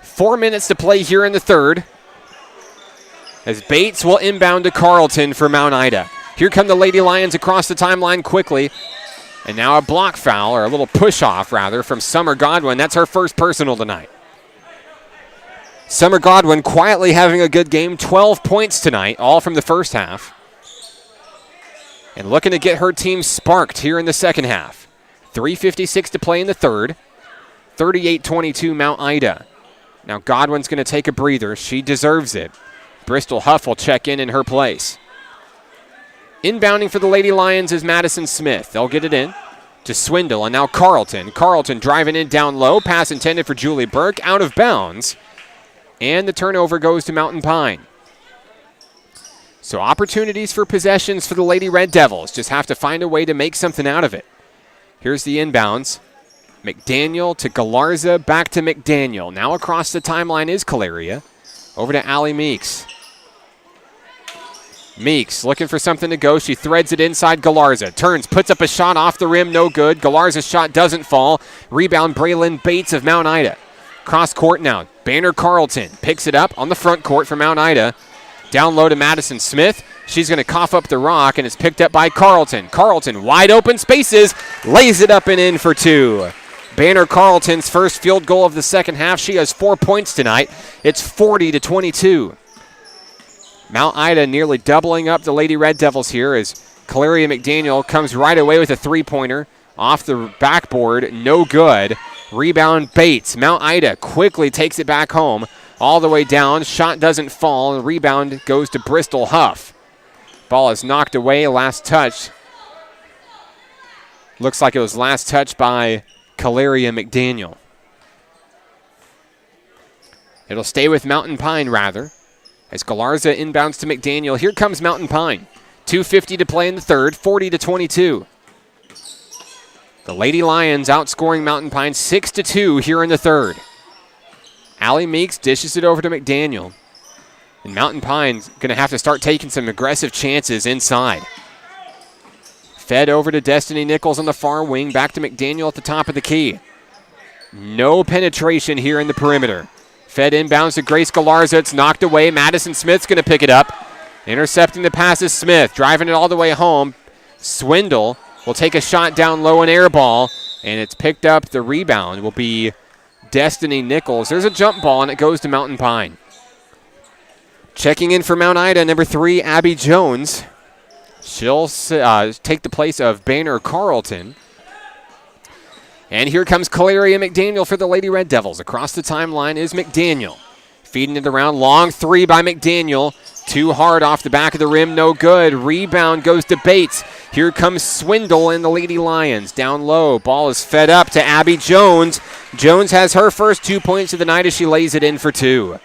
4 minutes to play here in the third, as Bates will inbound to Carlton for Mount Ida. Here come the Lady Lions across the timeline quickly. And now a block foul, or a little push-off, rather, from Summer Godwin. That's her first personal tonight. Summer Godwin quietly having a good game. 12 points tonight, all from the first half. And looking to get her team sparked here in the second half. 3:56 to play in the third. 38-22 Mount Ida. Now Godwin's going to take a breather. She deserves it. Bristol Huff will check in her place. Inbounding for the Lady Lions is Madison Smith. They'll get it in. to Swindle, and now Carlton. Carlton driving in down low. Pass intended for Julie Burke, out of bounds. And the turnover goes to Mountain Pine. So opportunities for possessions for the Lady Red Devils. Just have to find a way to make something out of it. Here's the inbounds. McDaniel to Galarza, back to McDaniel. Now across the timeline is Caleria. Over to Allie Meeks. Meeks looking for something to go. She threads it inside Galarza. Turns, puts up a shot off the rim, no good. Galarza's shot doesn't fall. Rebound, Braylon Bates of Mount Ida. Cross court now. Banner Carlton picks it up on the front court for Mount Ida. Down low to Madison Smith. She's going to cough up the rock, and it's picked up by Carlton. Carlton, wide open spaces, lays it up and in for two. Banner Carlton's first field goal of the second half. She has 4 points tonight. It's 40-22. Mount Ida nearly doubling up the Lady Red Devils here as Caleria McDaniel comes right away with a three-pointer. Off the backboard, no good. Rebound Bates. Mount Ida quickly takes it back home. All the way down. Shot doesn't fall. And rebound goes to Bristol Huff. Ball is knocked away. Last touch. Looks like it was last touch by Caleria McDaniel. It'll stay with Mountain Pine, rather, as Galarza inbounds to McDaniel. Here comes Mountain Pine. 2:50 to play in the third, 40-22. The Lady Lions outscoring Mountain Pine 6-2 here in the third. Allie Meeks dishes it over to McDaniel. And Mountain Pine's going to have to start taking some aggressive chances inside. Fed over to Destiny Nichols on the far wing. Back to McDaniel at the top of the key. No penetration here in the perimeter. Fed inbounds to Grace Galarza. It's knocked away. Madison Smith's going to pick it up. Intercepting the pass is Smith. Driving it all the way home. Swindle will take a shot down low, and air ball. And it's picked up. The rebound will be Destiny Nichols. There's a jump ball, and it goes to Mountain Pine. Checking in for Mount Ida, number 3, Abby Jones. She'll take the place of Banner Carlton. And here comes Caleria McDaniel for the Lady Red Devils. Across the timeline is McDaniel. Feeding it around. Long three by McDaniel. Too hard off the back of the rim. No good. Rebound goes to Bates. Here comes Swindle and the Lady Lions. Down low. Ball is fed up to Abby Jones. Jones has her first 2 points of the night as she lays it in for two.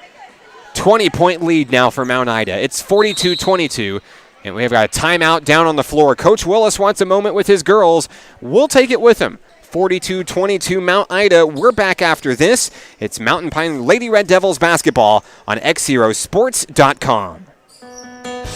20-point lead now for Mount Ida. It's 42-22. And we've got a timeout down on the floor. Coach Willis wants a moment with his girls. We'll take it with him. 42-22 Mount Ida. We're back after this. It's Mountain Pine Lady Red Devils basketball on XZeroSports.com.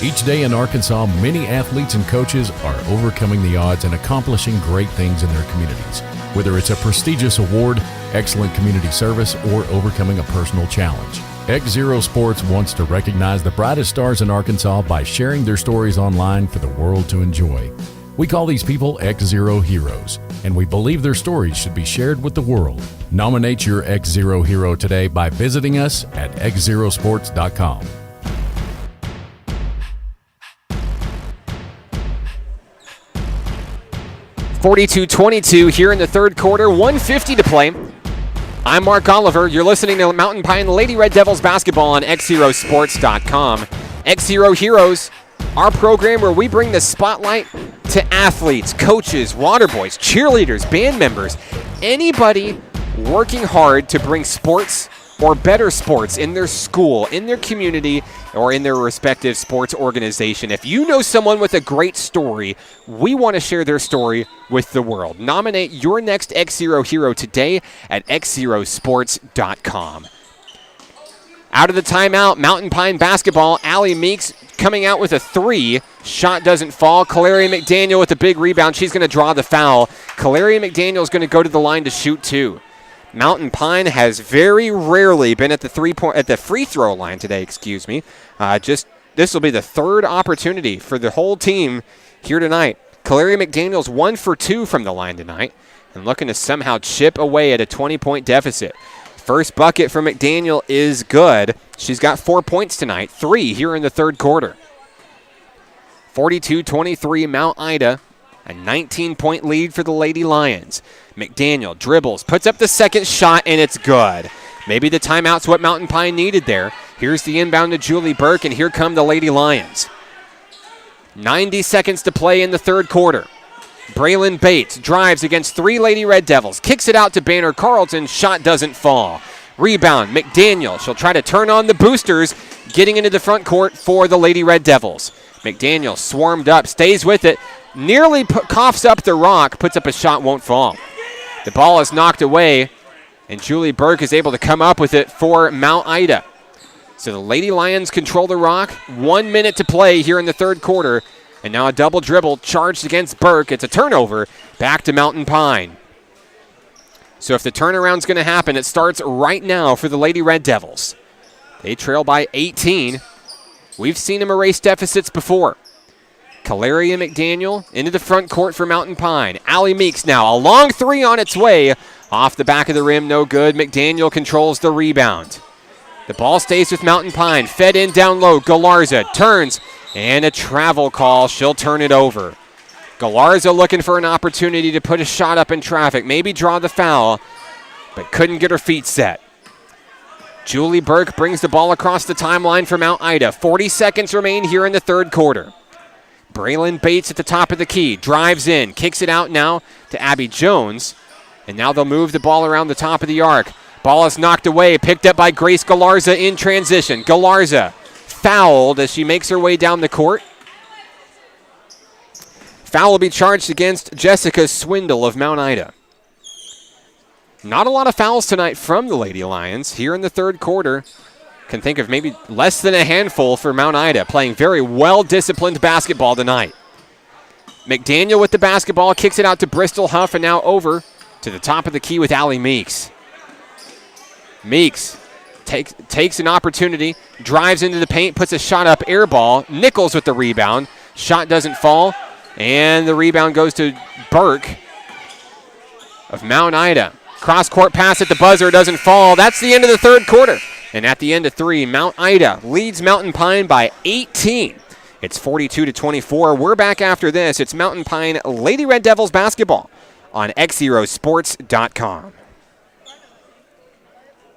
Each day in Arkansas, many athletes and coaches are overcoming the odds and accomplishing great things in their communities. Whether it's a prestigious award, excellent community service, or overcoming a personal challenge. XZero Sports wants to recognize the brightest stars in Arkansas by sharing their stories online for the world to enjoy. We call these people XZero Heroes, and we believe their stories should be shared with the world. Nominate your XZero hero today by visiting us at XZeroSports.com. (42-22) here in the third quarter. 1:50 to play. I'm Mark Oliver. You're listening to Mountain Pine Lady Red Devils basketball on XZeroSports.com. XZero Heroes, our program where we bring the spotlight to athletes, coaches, water boys, cheerleaders, band members, anybody working hard to bring sports or better sports in their school, in their community, or in their respective sports organization. If you know someone with a great story, we want to share their story with the world. Nominate your next XZero hero today at XZeroSports.com. Out of the timeout, Mountain Pine basketball. Allie Meeks coming out with a three. Shot doesn't fall. Caleria McDaniel with a big rebound. She's going to draw the foul. Caleria McDaniel is going to go to the line to shoot two. Mountain Pine has very rarely been at the free throw line today. This will be the third opportunity for the whole team here tonight. Caleria McDaniel's 1 for 2 from the line tonight, and looking to somehow chip away at a 20-point deficit. First bucket for McDaniel is good. She's got 4 points tonight, 3 here in the third quarter. 42-23 Mount Ida. A 19-point lead for the Lady Lions. McDaniel dribbles, puts up the second shot, and it's good. Maybe the timeout's what Mountain Pine needed there. Here's the inbound to Julie Burke, and here come the Lady Lions. 90 seconds to play in the third quarter. Braylon Bates drives against 3 Lady Red Devils. Kicks it out to Banner Carlton. Shot doesn't fall. Rebound, McDaniel. She'll try to turn on the boosters, getting into the front court for the Lady Red Devils. McDaniel swarmed up, stays with it, nearly coughs up the rock, puts up a shot, won't fall. The ball is knocked away, and Julie Burke is able to come up with it for Mount Ida. So the Lady Lions control the rock. 1 minute to play here in the third quarter. And now a double dribble charged against Burke. It's a turnover back to Mountain Pine. So if the turnaround's going to happen, it starts right now for the Lady Red Devils. They trail by 18. We've seen them erase deficits before. Caleria McDaniel into the front court for Mountain Pine. Allie Meeks now, a long 3 on its way. Off the back of the rim, no good. McDaniel controls the rebound. The ball stays with Mountain Pine. Fed in down low. Galarza turns, and a travel call. She'll turn it over. Galarza looking for an opportunity to put a shot up in traffic, maybe draw the foul, but couldn't get her feet set. Julie Burke brings the ball across the timeline for Mount Ida. 40 seconds remain here in the third quarter. Braylon Bates at the top of the key, drives in, kicks it out now to Abby Jones, and now they'll move the ball around the top of the arc. Ball is knocked away, picked up by Grace Galarza in transition. Galarza fouled as she makes her way down the court. Foul will be charged against Jessica Swindle of Mount Ida. Not a lot of fouls tonight from the Lady Lions here in the third quarter. Can think of maybe less than a handful for Mount Ida, playing very well-disciplined basketball tonight. McDaniel with the basketball, kicks it out to Bristol Huff, and now over to the top of the key with Allie Meeks. Meeks takes an opportunity, drives into the paint, puts a shot up, air ball. Nichols with the rebound. Shot doesn't fall, and the rebound goes to Burke of Mount Ida. Cross-court pass at the buzzer, doesn't fall. That's the end of the third quarter. And at the end of 3, Mount Ida leads Mountain Pine by 18. It's 42-24. We're back after this. It's Mountain Pine Lady Red Devils basketball on XZeroSports.com.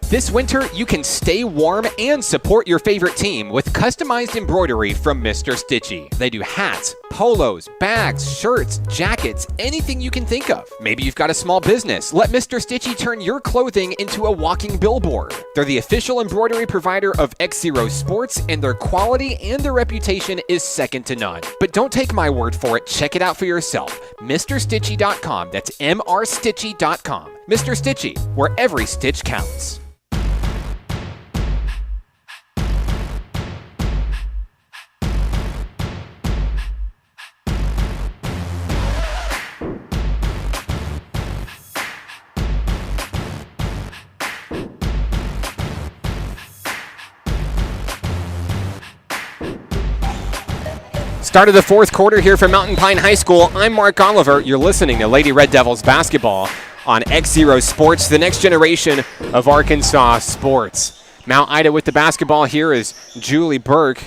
This winter, you can stay warm and support your favorite team with customized embroidery from Mr. Stitchy. They do hats, polos, bags, shirts, jackets, anything you can think of. Maybe you've got a small business. Let Mr. Stitchy turn your clothing into a walking billboard. They're the official embroidery provider of XZero Sports, and their quality and their reputation is second to none. But don't take my word for it. Check it out for yourself. MrStitchy.com. That's MRStitchy.com. Mr. Stitchy, where every stitch counts. Start of the fourth quarter here from Mountain Pine High School. I'm Mark Oliver. You're listening to Lady Red Devils basketball on XZero Sports, the next generation of Arkansas sports. Mount Ida with the basketball here is Julie Burke.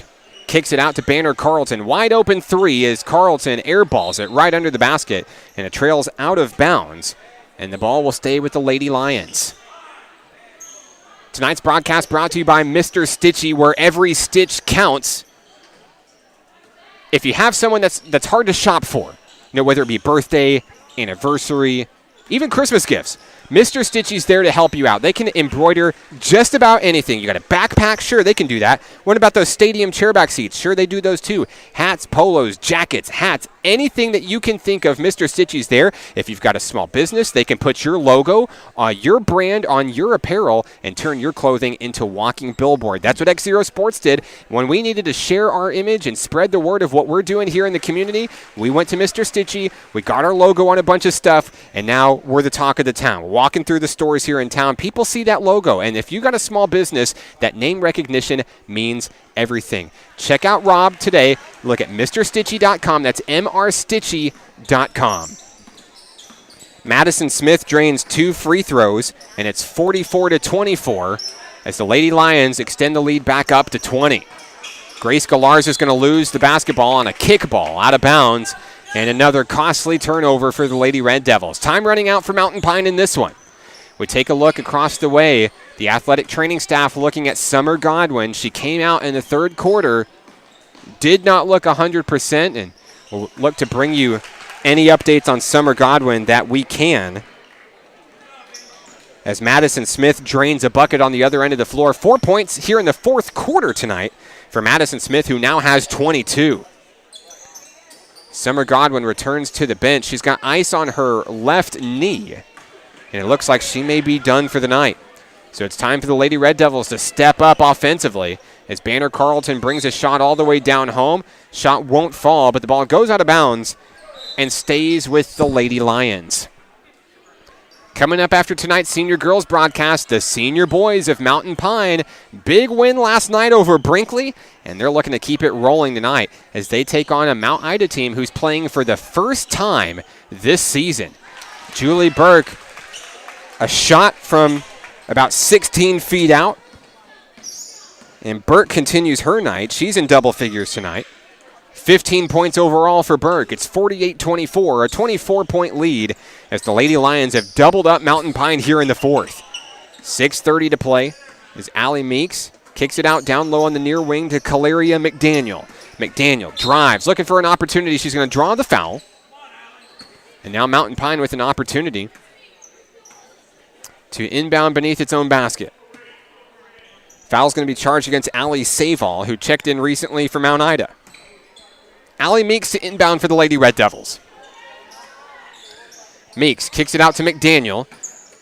Kicks it out to Banner Carlton. Wide open 3 as Carlton airballs it right under the basket, and it trails out of bounds, and the ball will stay with the Lady Lions. Tonight's broadcast brought to you by Mr. Stitchy, where every stitch counts. If you have someone that's hard to shop for, whether it be birthday, anniversary, even Christmas gifts, Mr. Stitchy's there to help you out. They can embroider just about anything. You got a backpack? Sure, they can do that. What about those stadium chairback seats? Sure, they do those too. Hats, polos, jackets, hats, anything that you can think of, Mr. Stitchy's there. If you've got a small business, they can put your logo, your brand on your apparel and turn your clothing into walking billboard. That's what XZero Sports did. When we needed to share our image and spread the word of what we're doing here in the community, we went to Mr. Stitchy, we got our logo on a bunch of stuff, and now we're the talk of the town. Walking through the stores here in town, people see that logo, and if you got a small business, that name recognition means everything. Check out Rob today. Look at MrStitchy.com. That's MRStitchy.com. Madison Smith drains 2 free throws, and it's 44-24 as the Lady Lions extend the lead back up to 20. Grace Galarza is going to lose the basketball on a kickball out of bounds, and another costly turnover for the Lady Red Devils. Time running out for Mountain Pine in this one. We take a look across the way. The athletic training staff looking at Summer Godwin. She came out in the third quarter, did not look 100%, and we'll look to bring you any updates on Summer Godwin that we can. As Madison Smith drains a bucket on the other end of the floor. 4 points here in the fourth quarter tonight for Madison Smith, who now has 22. Summer Godwin returns to the bench. She's got ice on her left knee, and it looks like she may be done for the night. So it's time for the Lady Red Devils to step up offensively as Banner Carlton brings a shot all the way down home. Shot won't fall, but the ball goes out of bounds and stays with the Lady Lions. Coming up after tonight's senior girls broadcast, the senior boys of Mountain Pine. Big win last night over Brinkley, and they're looking to keep it rolling tonight as they take on a Mount Ida team who's playing for the first time this season. Julie Burke, a shot from about 16 feet out, and Burke continues her night. She's in double figures tonight. 15 points overall for Burke. It's 48-24, a 24-point lead as the Lady Lions have doubled up Mountain Pine here in the fourth. 6:30 to play as Allie Meeks kicks it out down low on the near wing to Caleria McDaniel. McDaniel drives, looking for an opportunity. She's going to draw the foul. And now Mountain Pine with an opportunity to inbound beneath its own basket. Foul's going to be charged against Allie Savall, who checked in recently for Mount Ida. Allie Meeks to inbound for the Lady Red Devils. Meeks kicks it out to McDaniel.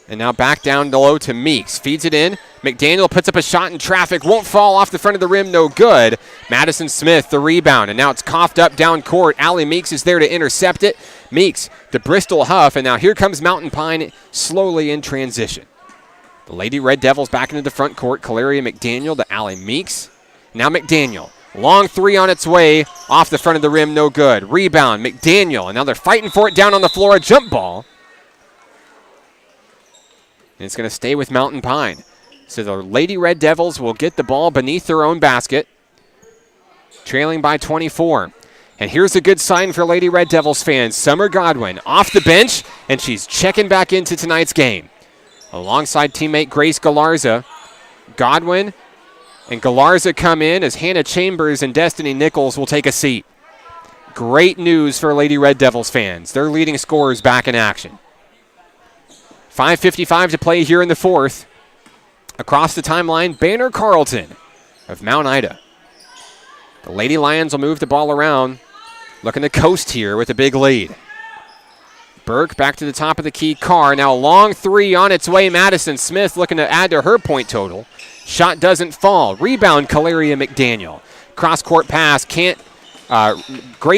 And now back down low to Meeks. Feeds it in. McDaniel puts up a shot in traffic. Won't fall off the front of the rim. No good. Madison Smith, the rebound. And now it's coughed up down court. Allie Meeks is there to intercept it. Meeks, the Bristol Huff. And now here comes Mountain Pine slowly in transition. The Lady Red Devils back into the front court. Caleria McDaniel to Allie Meeks. Now McDaniel. Long three on its way. Off the front of the rim. No good. Rebound. McDaniel. And now they're fighting for it down on the floor. A jump ball. And it's going to stay with Mountain Pine. So the Lady Red Devils will get the ball beneath their own basket, trailing by 24. And here's a good sign for Lady Red Devils fans. Summer Godwin off the bench, and she's checking back into tonight's game. Alongside teammate Grace Galarza. Godwin and Galarza come in as Hannah Chambers and Destiny Nichols will take a seat. Great news for Lady Red Devils fans. Their leading scorers back in action. 5:55 to play here in the fourth. Across the timeline, Banner Carlton of Mount Ida. The Lady Lions will move the ball around, looking to coast here with a big lead. Burke back to the top of the key. Carr now a long three on its way. Madison Smith looking to add to her point total. Shot doesn't fall. Rebound, Caleria McDaniel. Cross-court pass. Grace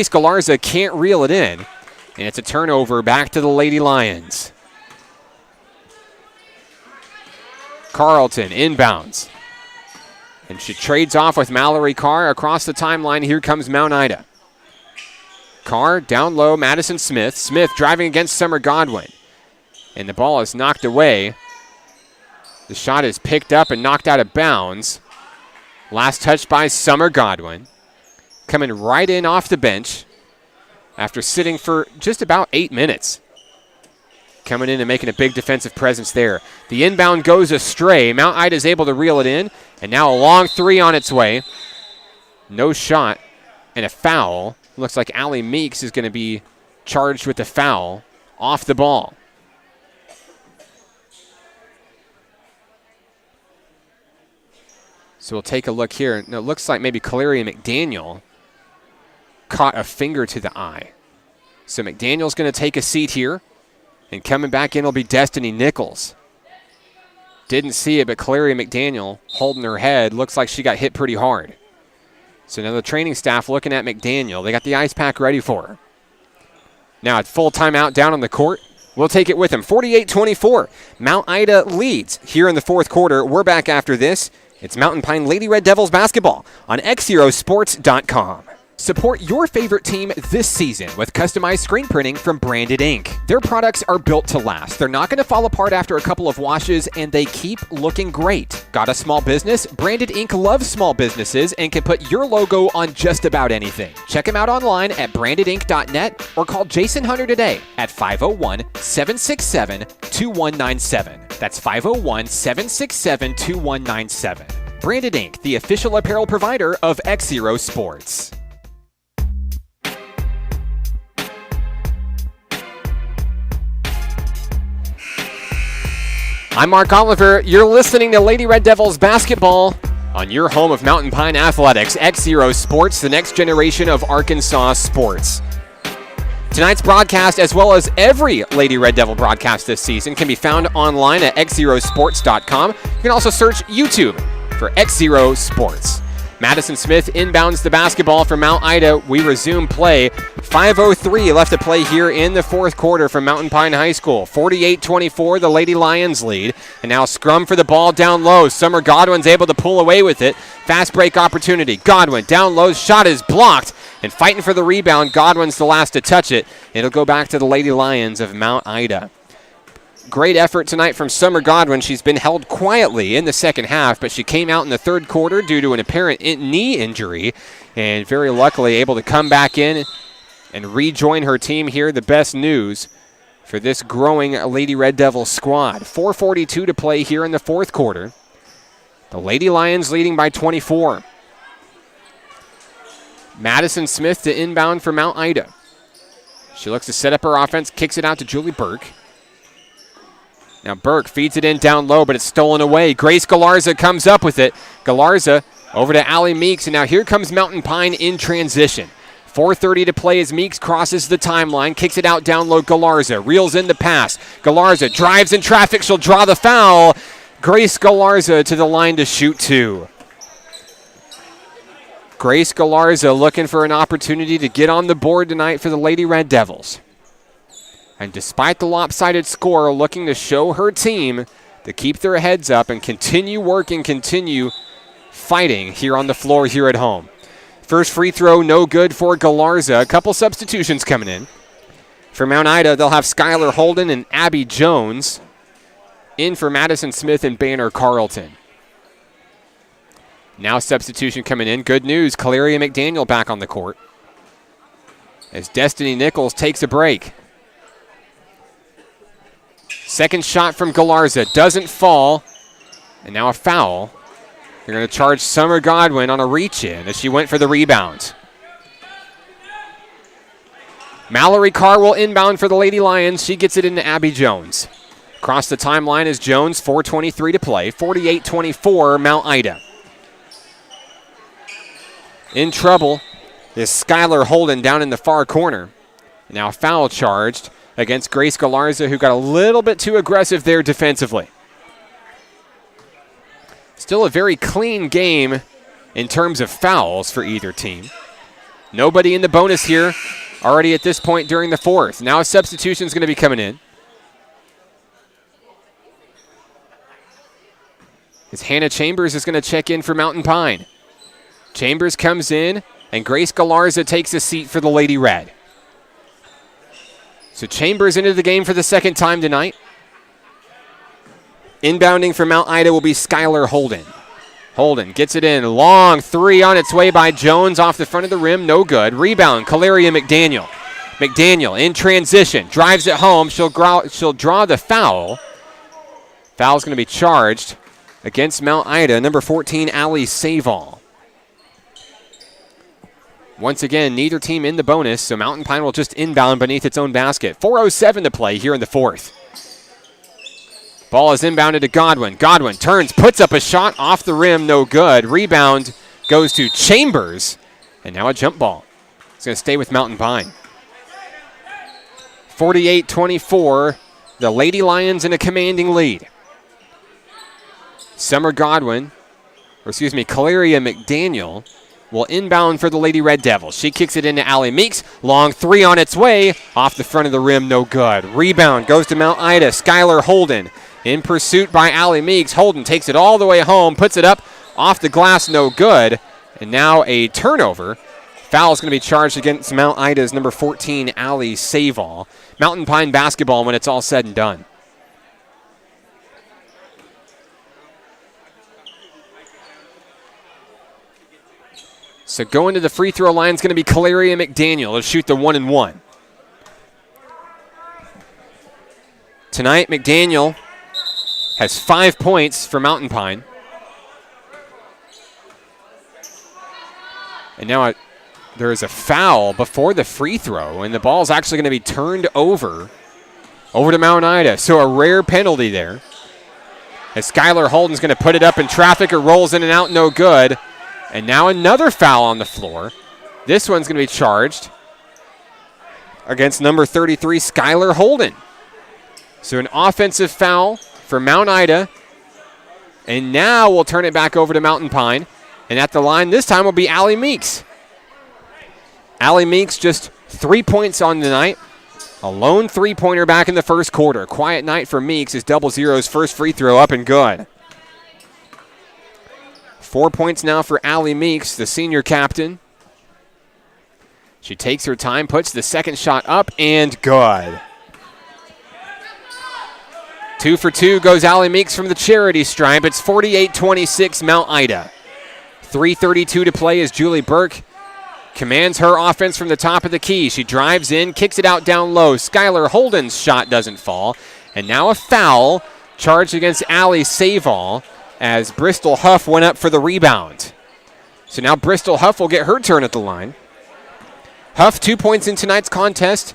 Galarza can't reel it in. And it's a turnover back to the Lady Lions. Carlton inbounds. And she trades off with Mallory Carr across the timeline. Here comes Mount Ida. Carr down low, Madison Smith. Smith driving against Summer Godwin. And the ball is knocked away. The shot is picked up and knocked out of bounds. Last touch by Summer Godwin. Coming right in off the bench after sitting for just about 8 minutes. Coming in and making a big defensive presence there. The inbound goes astray. Mount Ida is able to reel it in. And now a long three on its way. No shot and a foul. Looks like Allie Meeks is going to be charged with the foul off the ball. So we'll take a look here. No, it looks like maybe Caleria McDaniel caught a finger to the eye. So McDaniel's going to take a seat here. And coming back in will be Destiny Nichols. Didn't see it, but Caleria McDaniel holding her head. Looks like she got hit pretty hard. So now the training staff looking at McDaniel. They got the ice pack ready for her. Now it's full timeout down on the court. We'll take it with them. 48-24. Mount Ida leads here in the fourth quarter. We're back after this. It's Mountain Pine Lady Red Devils basketball on XZeroSports.com. Support your favorite team this season with customized screen printing from Branded Ink. Their products are built to last. They're not going to fall apart after a couple of washes, and they keep looking great. Got a small business? Branded Ink loves small businesses and can put your logo on just about anything. Check them out online at brandedink.net or call Jason Hunter today at 501-767-2197. That's 501-767-2197. Branded Ink, the official apparel provider of XZero Sports. I'm Mark Oliver. You're listening to Lady Red Devils basketball on your home of Mountain Pine Athletics, XZero Sports, the next generation of Arkansas sports. Tonight's broadcast, as well as every Lady Red Devil broadcast this season, can be found online at XZeroSports.com. You can also search YouTube for XZero Sports. Madison Smith inbounds the basketball from Mount Ida. We resume play. 5:03 left to play here in the fourth quarter from Mountain Pine High School. 48-24, the Lady Lions lead. And now scrum for the ball down low. Summer Godwin's able to pull away with it. Fast break opportunity. Godwin down low. Shot is blocked. And fighting for the rebound. Godwin's the last to touch it. It'll go back to the Lady Lions of Mount Ida. Great effort tonight from Summer Godwin. She's been held quietly in the second half, but she came out in the third quarter due to an apparent knee injury, and very luckily able to come back in and rejoin her team here. The best news for this growing Lady Red Devil squad. 4:42 to play here in the fourth quarter. The Lady Lions leading by 24. Madison Smith to inbound for Mount Ida. She looks to set up her offense, kicks it out to Julie Burke. Now Burke feeds it in down low, but it's stolen away. Grace Galarza comes up with it. Galarza over to Allie Meeks, and now here comes Mountain Pine in transition. 4:30 to play as Meeks crosses the timeline, kicks it out down low. Galarza reels in the pass. Galarza drives in traffic. She'll draw the foul. Grace Galarza to the line to shoot two. Grace Galarza looking for an opportunity to get on the board tonight for the Lady Red Devils. And despite the lopsided score, looking to show her team to keep their heads up and continue working, continue fighting here on the floor here at home. First free throw, no good for Galarza. A couple substitutions coming in. For Mount Ida, they'll have Skylar Holden and Abby Jones in for Madison Smith and Banner Carlton. Now substitution coming in. Good news, Caleria McDaniel back on the court as Destiny Nichols takes a break. Second shot from Galarza doesn't fall, and now a foul. They're going to charge Summer Godwin on a reach-in as she went for the rebound. Mallory Carr will inbound for the Lady Lions. She gets it into Abby Jones. Across the timeline is Jones, 4:23 to play. 48-24, Mount Ida. In trouble is Skylar Holden down in the far corner. Now foul charged against Grace Galarza, who got a little bit too aggressive there defensively. Still a very clean game in terms of fouls for either team. Nobody in the bonus here already at this point during the fourth. Now a substitution is going to be coming in. As Hannah Chambers is going to check in for Mountain Pine. Chambers comes in, and Grace Galarza takes a seat for the Lady Red. So Chambers into the game for the second time tonight. Inbounding for Mount Ida will be Skylar Holden. Holden gets it in. Long three on its way by Jones off the front of the rim. No good. Rebound, Caleria McDaniel. McDaniel in transition. Drives it home. She'll draw the foul. Foul's going to be charged against Mount Ida. Number 14, Allie Savall. Once again, neither team in the bonus, so Mountain Pine will just inbound beneath its own basket. 4:07 to play here in the fourth. Ball is inbounded to Godwin. Godwin turns, puts up a shot off the rim, no good. Rebound goes to Chambers, and now a jump ball. It's going to stay with Mountain Pine. 48-24, the Lady Lions in a commanding lead. Caleria McDaniel will inbound for the Lady Red Devils. She kicks it into Allie Meeks. Long three on its way. Off the front of the rim, no good. Rebound goes to Mount Ida. Skylar Holden in pursuit by Allie Meeks. Holden takes it all the way home, puts it up off the glass, no good. And now a turnover. Foul is going to be charged against Mount Ida's number 14, Allie Savall. Mountain Pine basketball when it's all said and done. So going to the free throw line is going to be Caleria McDaniel to shoot the 1-and-1. Tonight, McDaniel has 5 points for Mountain Pine. And now there is a foul before the free throw, and the ball is actually going to be turned over to Mount Ida. So a rare penalty there. As Skylar Holden's going to put it up in traffic. It rolls in and out, no good. And now another foul on the floor. This one's going to be charged against number 33, Skylar Holden. So an offensive foul for Mount Ida. And now we'll turn it back over to Mountain Pine. And at the line this time will be Allie Meeks. Allie Meeks just 3 points on the night. A lone three-pointer back in the first quarter. Quiet night for Meeks as Zero's first free throw up and good. 4 points now for Allie Meeks, the senior captain. She takes her time, puts the second shot up and good. 2 for 2 goes Allie Meeks from the charity stripe. It's 48-26 Mount Ida. 3:32 to play as Julie Burke commands her offense from the top of the key. She drives in, kicks it out down low. Skylar Holden's shot doesn't fall. And now a foul charged against Allie Savall as Bristol Huff went up for the rebound. So now Bristol Huff will get her turn at the line. Huff 2 points in tonight's contest.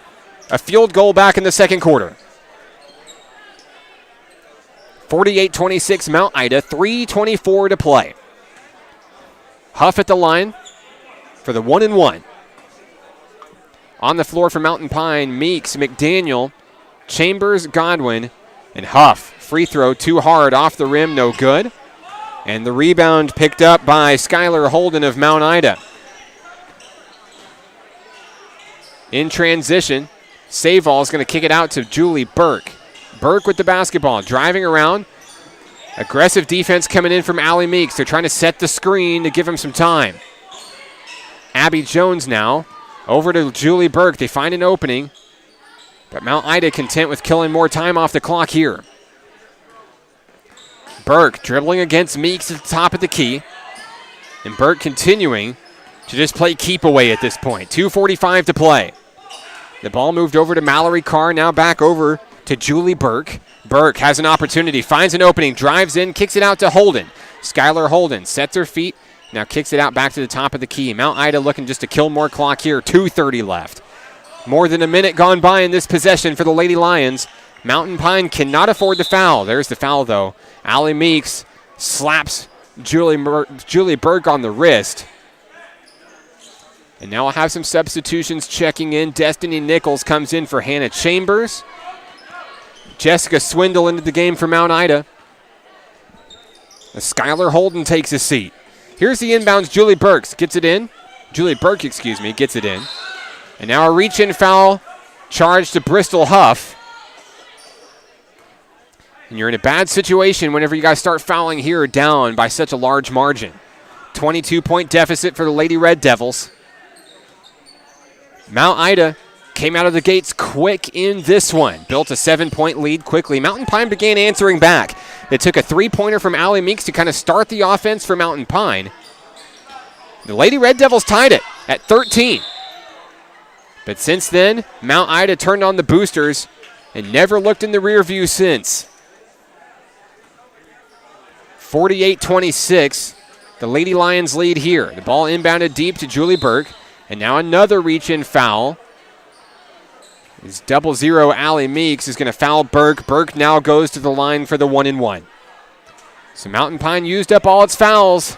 A field goal back in the second quarter. 48-26 Mount Ida, 3:24 to play. Huff at the line for the 1-and-1. On the floor for Mountain Pine, Meeks, McDaniel, Chambers, Godwin, and Huff. Free throw too hard off the rim, no good. And the rebound picked up by Skylar Holden of Mount Ida. In transition, Savall is going to kick it out to Julie Burke. Burke with the basketball, driving around. Aggressive defense coming in from Allie Meeks. They're trying to set the screen to give him some time. Abby Jones now over to Julie Burke. They find an opening, but Mount Ida content with killing more time off the clock here. Burke dribbling against Meeks at the top of the key, and Burke continuing to just play keep away at this point. 2:45 to play. The ball moved over to Mallory Carr, now back over to Julie Burke. Burke has an opportunity, finds an opening, drives in, kicks it out to Holden. Skylar Holden sets her feet, now kicks it out back to the top of the key. Mount Ida looking just to kill more clock here. 2:30 left. More than a minute gone by in this possession for the Lady Lions. Mountain Pine cannot afford the foul. There's the foul, though. Allie Meeks slaps Julie Burke on the wrist. And now we'll have some substitutions checking in. Destiny Nichols comes in for Hannah Chambers. Jessica Swindle into the game for Mount Ida. Skylar Holden takes a seat. Here's the inbounds. Julie Burke gets it in. Gets it in. And now a reach-in foul charged to Bristol Huff. And you're in a bad situation whenever you guys start fouling here down by such a large margin. 22-point deficit for the Lady Red Devils. Mount Ida came out of the gates quick in this one. Built a 7-point lead quickly. Mountain Pine began answering back. It took a three-pointer from Allie Meeks to kind of start the offense for Mountain Pine. The Lady Red Devils tied it at 13. But since then, Mount Ida turned on the boosters and never looked in the rear view since. 48-26, the Lady Lions lead here. The ball inbounded deep to Julie Burke. And now another reach-in foul. It's Zeero Allie Meeks is going to foul Burke. Burke now goes to the line for the 1-and-1. So Mountain Pine used up all its fouls.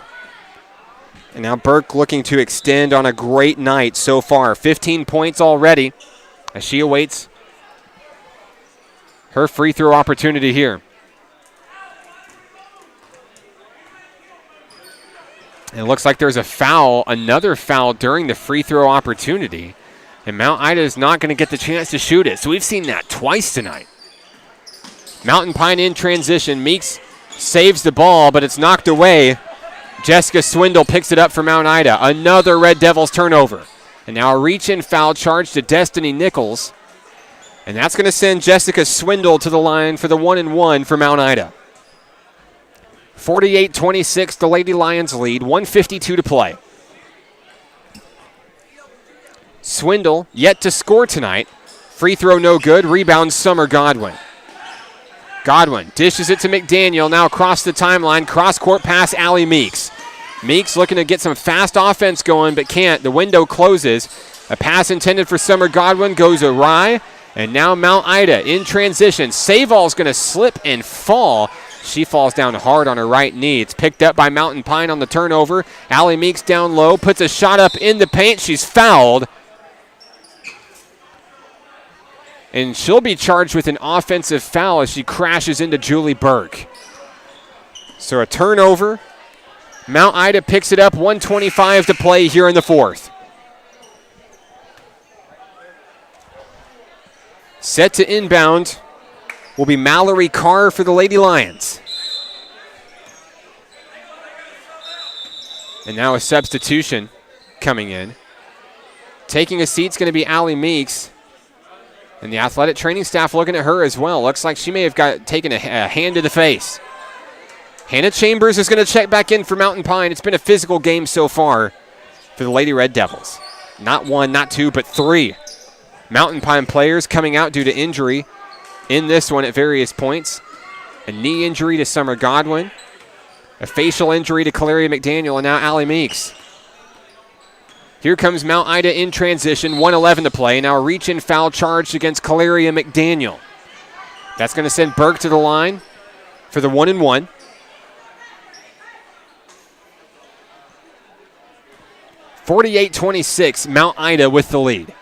And now Burke looking to extend on a great night so far. 15 points already as she awaits her free throw opportunity here. It looks like there's a foul, another foul during the free throw opportunity. And Mount Ida is not going to get the chance to shoot it. So we've seen that twice tonight. Mountain Pine in transition. Meeks saves the ball, but it's knocked away. Jessica Swindle picks it up for Mount Ida. Another Red Devils turnover. And now a reach-in foul charged to Destiny Nichols. And that's going to send Jessica Swindle to the line for the 1-and-1 for Mount Ida. 48-26, the Lady Lions lead. 1:52 to play. Swindle yet to score tonight. Free throw no good. Rebound Summer Godwin. Godwin dishes it to McDaniel. Now across the timeline. Cross-court pass Allie Meeks. Meeks looking to get some fast offense going, but can't. The window closes. A pass intended for Summer Godwin goes awry. And now Mount Ida in transition. Savall's going to slip and fall. She falls down hard on her right knee. It's picked up by Mountain Pine on the turnover. Allie Meeks down low, puts a shot up in the paint. She's fouled. And she'll be charged with an offensive foul as she crashes into Julie Burke. So a turnover. Mount Ida picks it up, 1:25 to play here in the fourth. Set to inbound will be Mallory Carr for the Lady Lions. And now a substitution coming in. Taking a seat's going to be Allie Meeks. And the athletic training staff looking at her as well. Looks like she may have taken a hand to the face. Hannah Chambers is going to check back in for Mountain Pine. It's been a physical game so far for the Lady Red Devils. Not one, not two, but three Mountain Pine players coming out due to injury in this one at various points. A knee injury to Summer Godwin. A facial injury to Caleria McDaniel, and now Allie Meeks. Here comes Mount Ida in transition, 1:11 to play. Now a reach-in foul charged against Caleria McDaniel. That's going to send Burke to the line for the 1-and-1. (48-26), Mount Ida with the lead.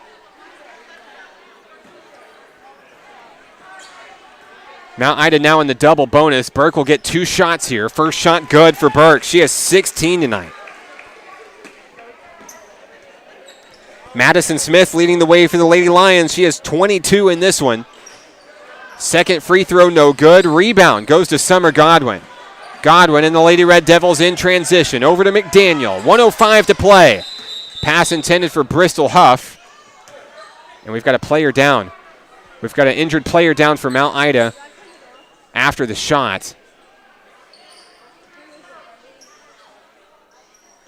Mount Ida now in the double bonus. Burke will get 2 shots here. First shot good for Burke. She has 16 tonight. Madison Smith leading the way for the Lady Lions. She has 22 in this one. Second free throw, no good. Rebound goes to Summer Godwin. Godwin and the Lady Red Devils in transition. Over to McDaniel. 1:05 to play. Pass intended for Bristol Huff. And we've got a player down. We've got an injured player down for Mount Ida after the shot.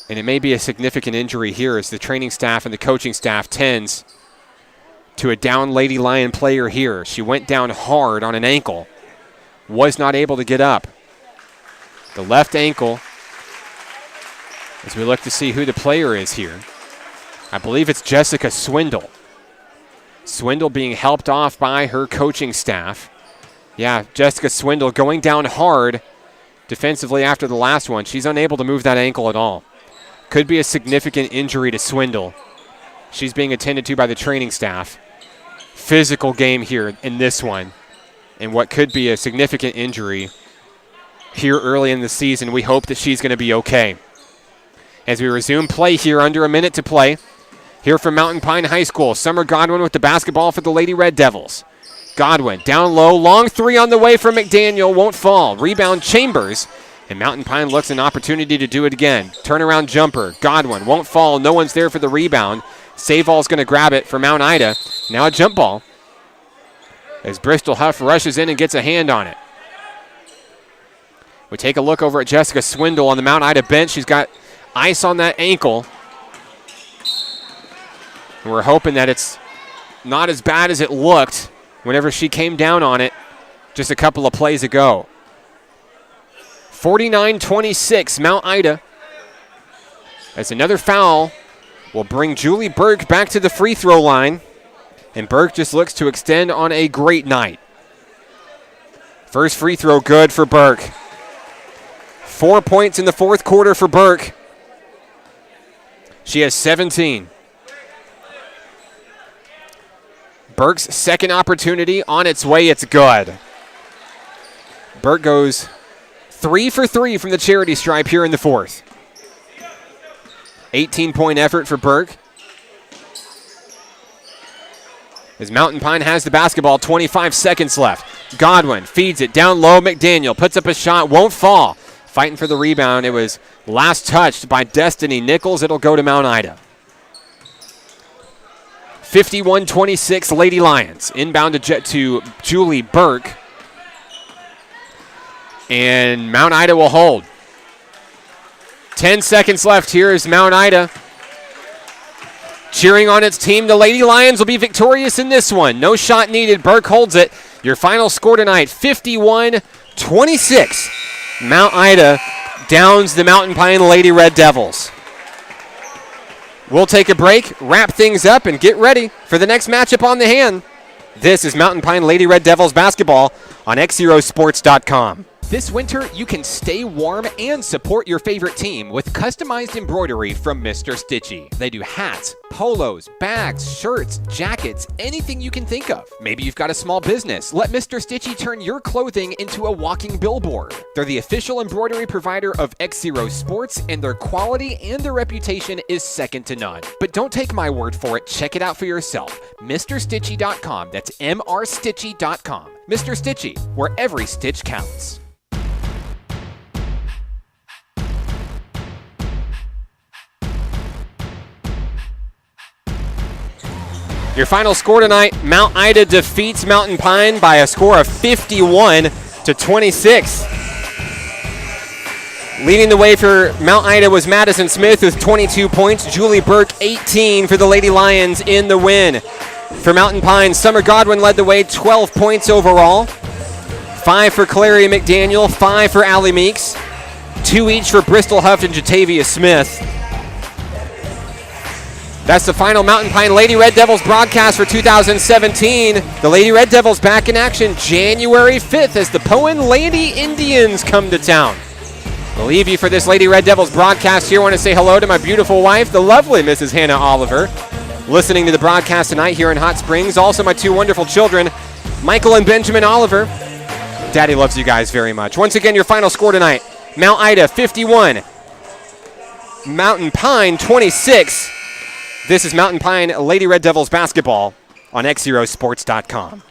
And it may be a significant injury here as the training staff and the coaching staff tends to a down Lady Lion player here. She went down hard on an ankle. Was not able to get up. The left ankle, as we look to see who the player is here. I believe it's Jessica Swindle. Swindle being helped off by her coaching staff. Yeah, Jessica Swindle going down hard defensively after the last one. She's unable to move that ankle at all. Could be a significant injury to Swindle. She's being attended to by the training staff. Physical game here in this one. And what could be a significant injury here early in the season. We hope that she's going to be okay. As we resume play here, under a minute to play. Here from Mountain Pine High School, Summer Godwin with the basketball for the Lady Red Devils. Godwin down low, long three on the way from McDaniel, won't fall. Rebound Chambers, and Mountain Pine looks an opportunity to do it again. Turnaround jumper, Godwin won't fall, no one's there for the rebound. Savall's going to grab it for Mount Ida. Now a jump ball as Bristol Huff rushes in and gets a hand on it. We take a look over at Jessica Swindle on the Mount Ida bench. She's got ice on that ankle. And we're hoping that it's not as bad as it looked whenever she came down on it just a couple of plays ago. 49-26, Mount Ida. As another foul will bring Julie Burke back to the free throw line. And Burke just looks to extend on a great night. First free throw good for Burke. 4 points in the fourth quarter for Burke. She has 17. Burke's second opportunity on its way. It's good. Burke goes 3 for 3 from the charity stripe here in the fourth. 18-point effort for Burke. As Mountain Pine has the basketball, 25 seconds left. Godwin feeds it down low. McDaniel puts up a shot, won't fall. Fighting for the rebound. It was last touched by Destiny Nichols. It'll go to Mount Ida. 51-26, Lady Lions. Inbound to Julie Burke. And Mount Ida will hold. 10 seconds left. Here is Mount Ida. Cheering on its team. The Lady Lions will be victorious in this one. No shot needed. Burke holds it. Your final score tonight, 51-26. Mount Ida downs the Mountain Pine Lady Red Devils. We'll take a break, wrap things up, and get ready for the next matchup on the hand. This is Mountain Pine Lady Red Devils basketball on XZeroSports.com. This winter, you can stay warm and support your favorite team with customized embroidery from Mr. Stitchy. They do hats, polos, bags, shirts, jackets, anything you can think of. Maybe you've got a small business. Let Mr. Stitchy turn your clothing into a walking billboard. They're the official embroidery provider of XZero Sports, and their quality and their reputation is second to none. But don't take my word for it. Check it out for yourself. MrStitchy.com. That's MRStitchy.com. Mr. Stitchy, where every stitch counts. Your final score tonight, Mount Ida defeats Mountain Pine by a score of 51-26. Leading the way for Mount Ida was Madison Smith with 22 points. Julie Burke, 18 for the Lady Lions in the win. For Mountain Pine, Summer Godwin led the way, 12 points overall. 5 for Clary McDaniel, 5 for Allie Meeks. 2 each for Bristol Huft and Jatavia Smith. That's the final Mountain Pine Lady Red Devils broadcast for 2017. The Lady Red Devils back in action January 5th as the Poen Lady Indians come to town. I'll leave you for this Lady Red Devils broadcast here. I want to say hello to my beautiful wife, the lovely Mrs. Hannah Oliver, listening to the broadcast tonight here in Hot Springs. Also my 2 wonderful children, Michael and Benjamin Oliver. Daddy loves you guys very much. Once again, your final score tonight, Mount Ida 51, Mountain Pine 26. This is Mountain Pine Lady Red Devils basketball on XZeroSports.com.